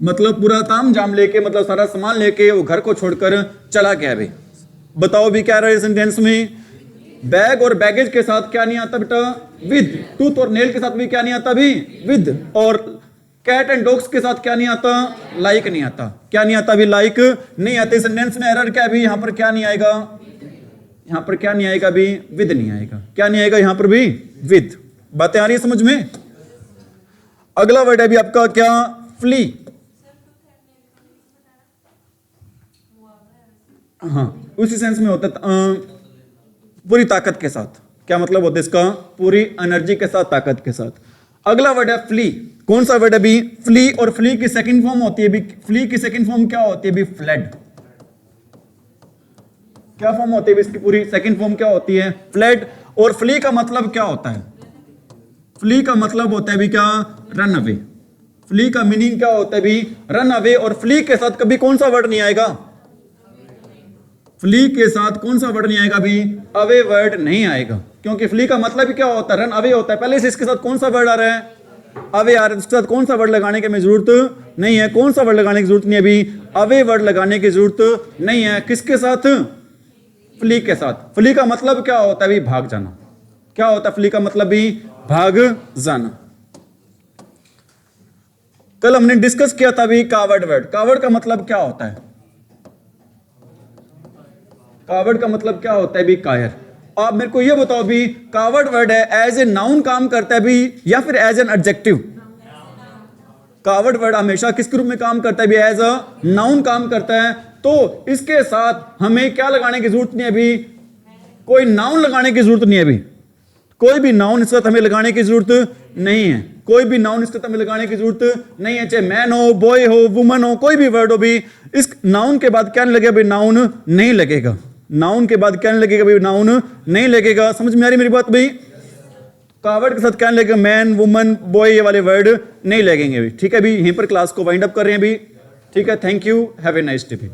मतलब पूरा ताम जाम लेके, मतलब सारा सामान लेके वो घर को छोड़कर चला गया। भाई बताओ भी क्या रहे सेंटेंस में, बैग और बैगेज के साथ क्या नहीं आता बेटा, विद। टूथ और नेल के साथ भी क्या नहीं आता भी, विद। और कैट एंड डॉग्स के साथ क्या नहीं आता, लाइक नहीं आता। क्या नहीं आता भी, लाइक नहीं आते। सेंटेंस में एरर क्या है भी, यहां पर क्या नहीं आएगा, यहां पर क्या नहीं आएगा भी, विद नहीं आएगा। क्या नहीं आएगा यहां पर भी, विद। बातें आ रही है समझ में। अगला वर्ड है भी आपका क्या, फ्ली। हाँ उसी सेंस में होता है, पूरी ताकत के साथ। क्या मतलब होता है इसका, पूरी एनर्जी के साथ, ताकत के साथ। अगला वर्ड है फ्ली। कौन सा वर्ड है भी, फ्ली। और फ्ली की सेकंड फॉर्म होती है भी, फ्ली की सेकंड फॉर्म क्या होती है भी, फ्लेड। क्या फॉर्म होती है इसकी, पूरी सेकंड फॉर्म क्या होती है, फ्लेड। और फ्ली का मतलब क्या होता है, फ्ली का मतलब होता है भी क्या, रन अवे। फ्ली का मीनिंग क्या होता है भी, रन अवे। और फ्ली के साथ कभी कौन सा वर्ड नहीं आएगा, फ्ली के साथ कौन सा वर्ड नहीं आएगा भी, अवे वर्ड नहीं आएगा। क्योंकि फ्ली का मतलब क्या होता है, रन अवे होता है। पहले से इसके साथ कौन सा वर्ड आ रहा है, अवे आ रहा है। इसके साथ कौन सा वर्ड लगाने की हमें जरूरत नहीं है। कौन सा वर्ड लगाने की जरूरत नहीं है अभी, अवे वर्ड लगाने की जरूरत नहीं है। किसके साथ, फ्ली के साथ। फ्ली का मतलब क्या होता है भी, भाग जाना। क्या होता है फ्ली का मतलब भी, भाग जाना। कल हमने डिस्कस किया था भी कावर्ड वर्ड। कावर्ड का मतलब क्या होता है, कावर्ड का मतलब क्या होता है भी, कायर। आप मेरे को ये बताओ भी, कावर्ड वर्ड है एज ए नाउन काम करता है भी, या फिर as an adjective. Coward word हमेशा किसके रूप में काम करता है भी, एज अ नाउन काम करता है। तो इसके साथ हमें क्या लगाने की जरूरत नहीं है अभी, कोई नाउन लगाने की जरूरत नहीं है अभी। कोई भी नाउन इसके साथ हमें लगाने की जरूरत नहीं है। कोई भी नाउन इसके साथ हमें लगाने की जरूरत नहीं है। चाहे मैन हो, बॉय हो, वुमन हो, कोई भी वर्ड हो भी, इस नाउन के बाद क्या नहीं लगेगा भाई, नाउन नहीं लगेगा। नाउन के बाद क्या नहीं लगेगा भाई, नाउन नहीं लगेगा। समझ में आ रही मेरी बात भाई। कावर्ड के साथ क्या नहीं लगेगा, मैन, वुमन, बॉय, ये वाले वर्ड नहीं लगेंगे भी। ठीक है भी, यहीं पर क्लास को वाइंड अप कर रहे हैं भी। ठीक है, thank you, have a nice day.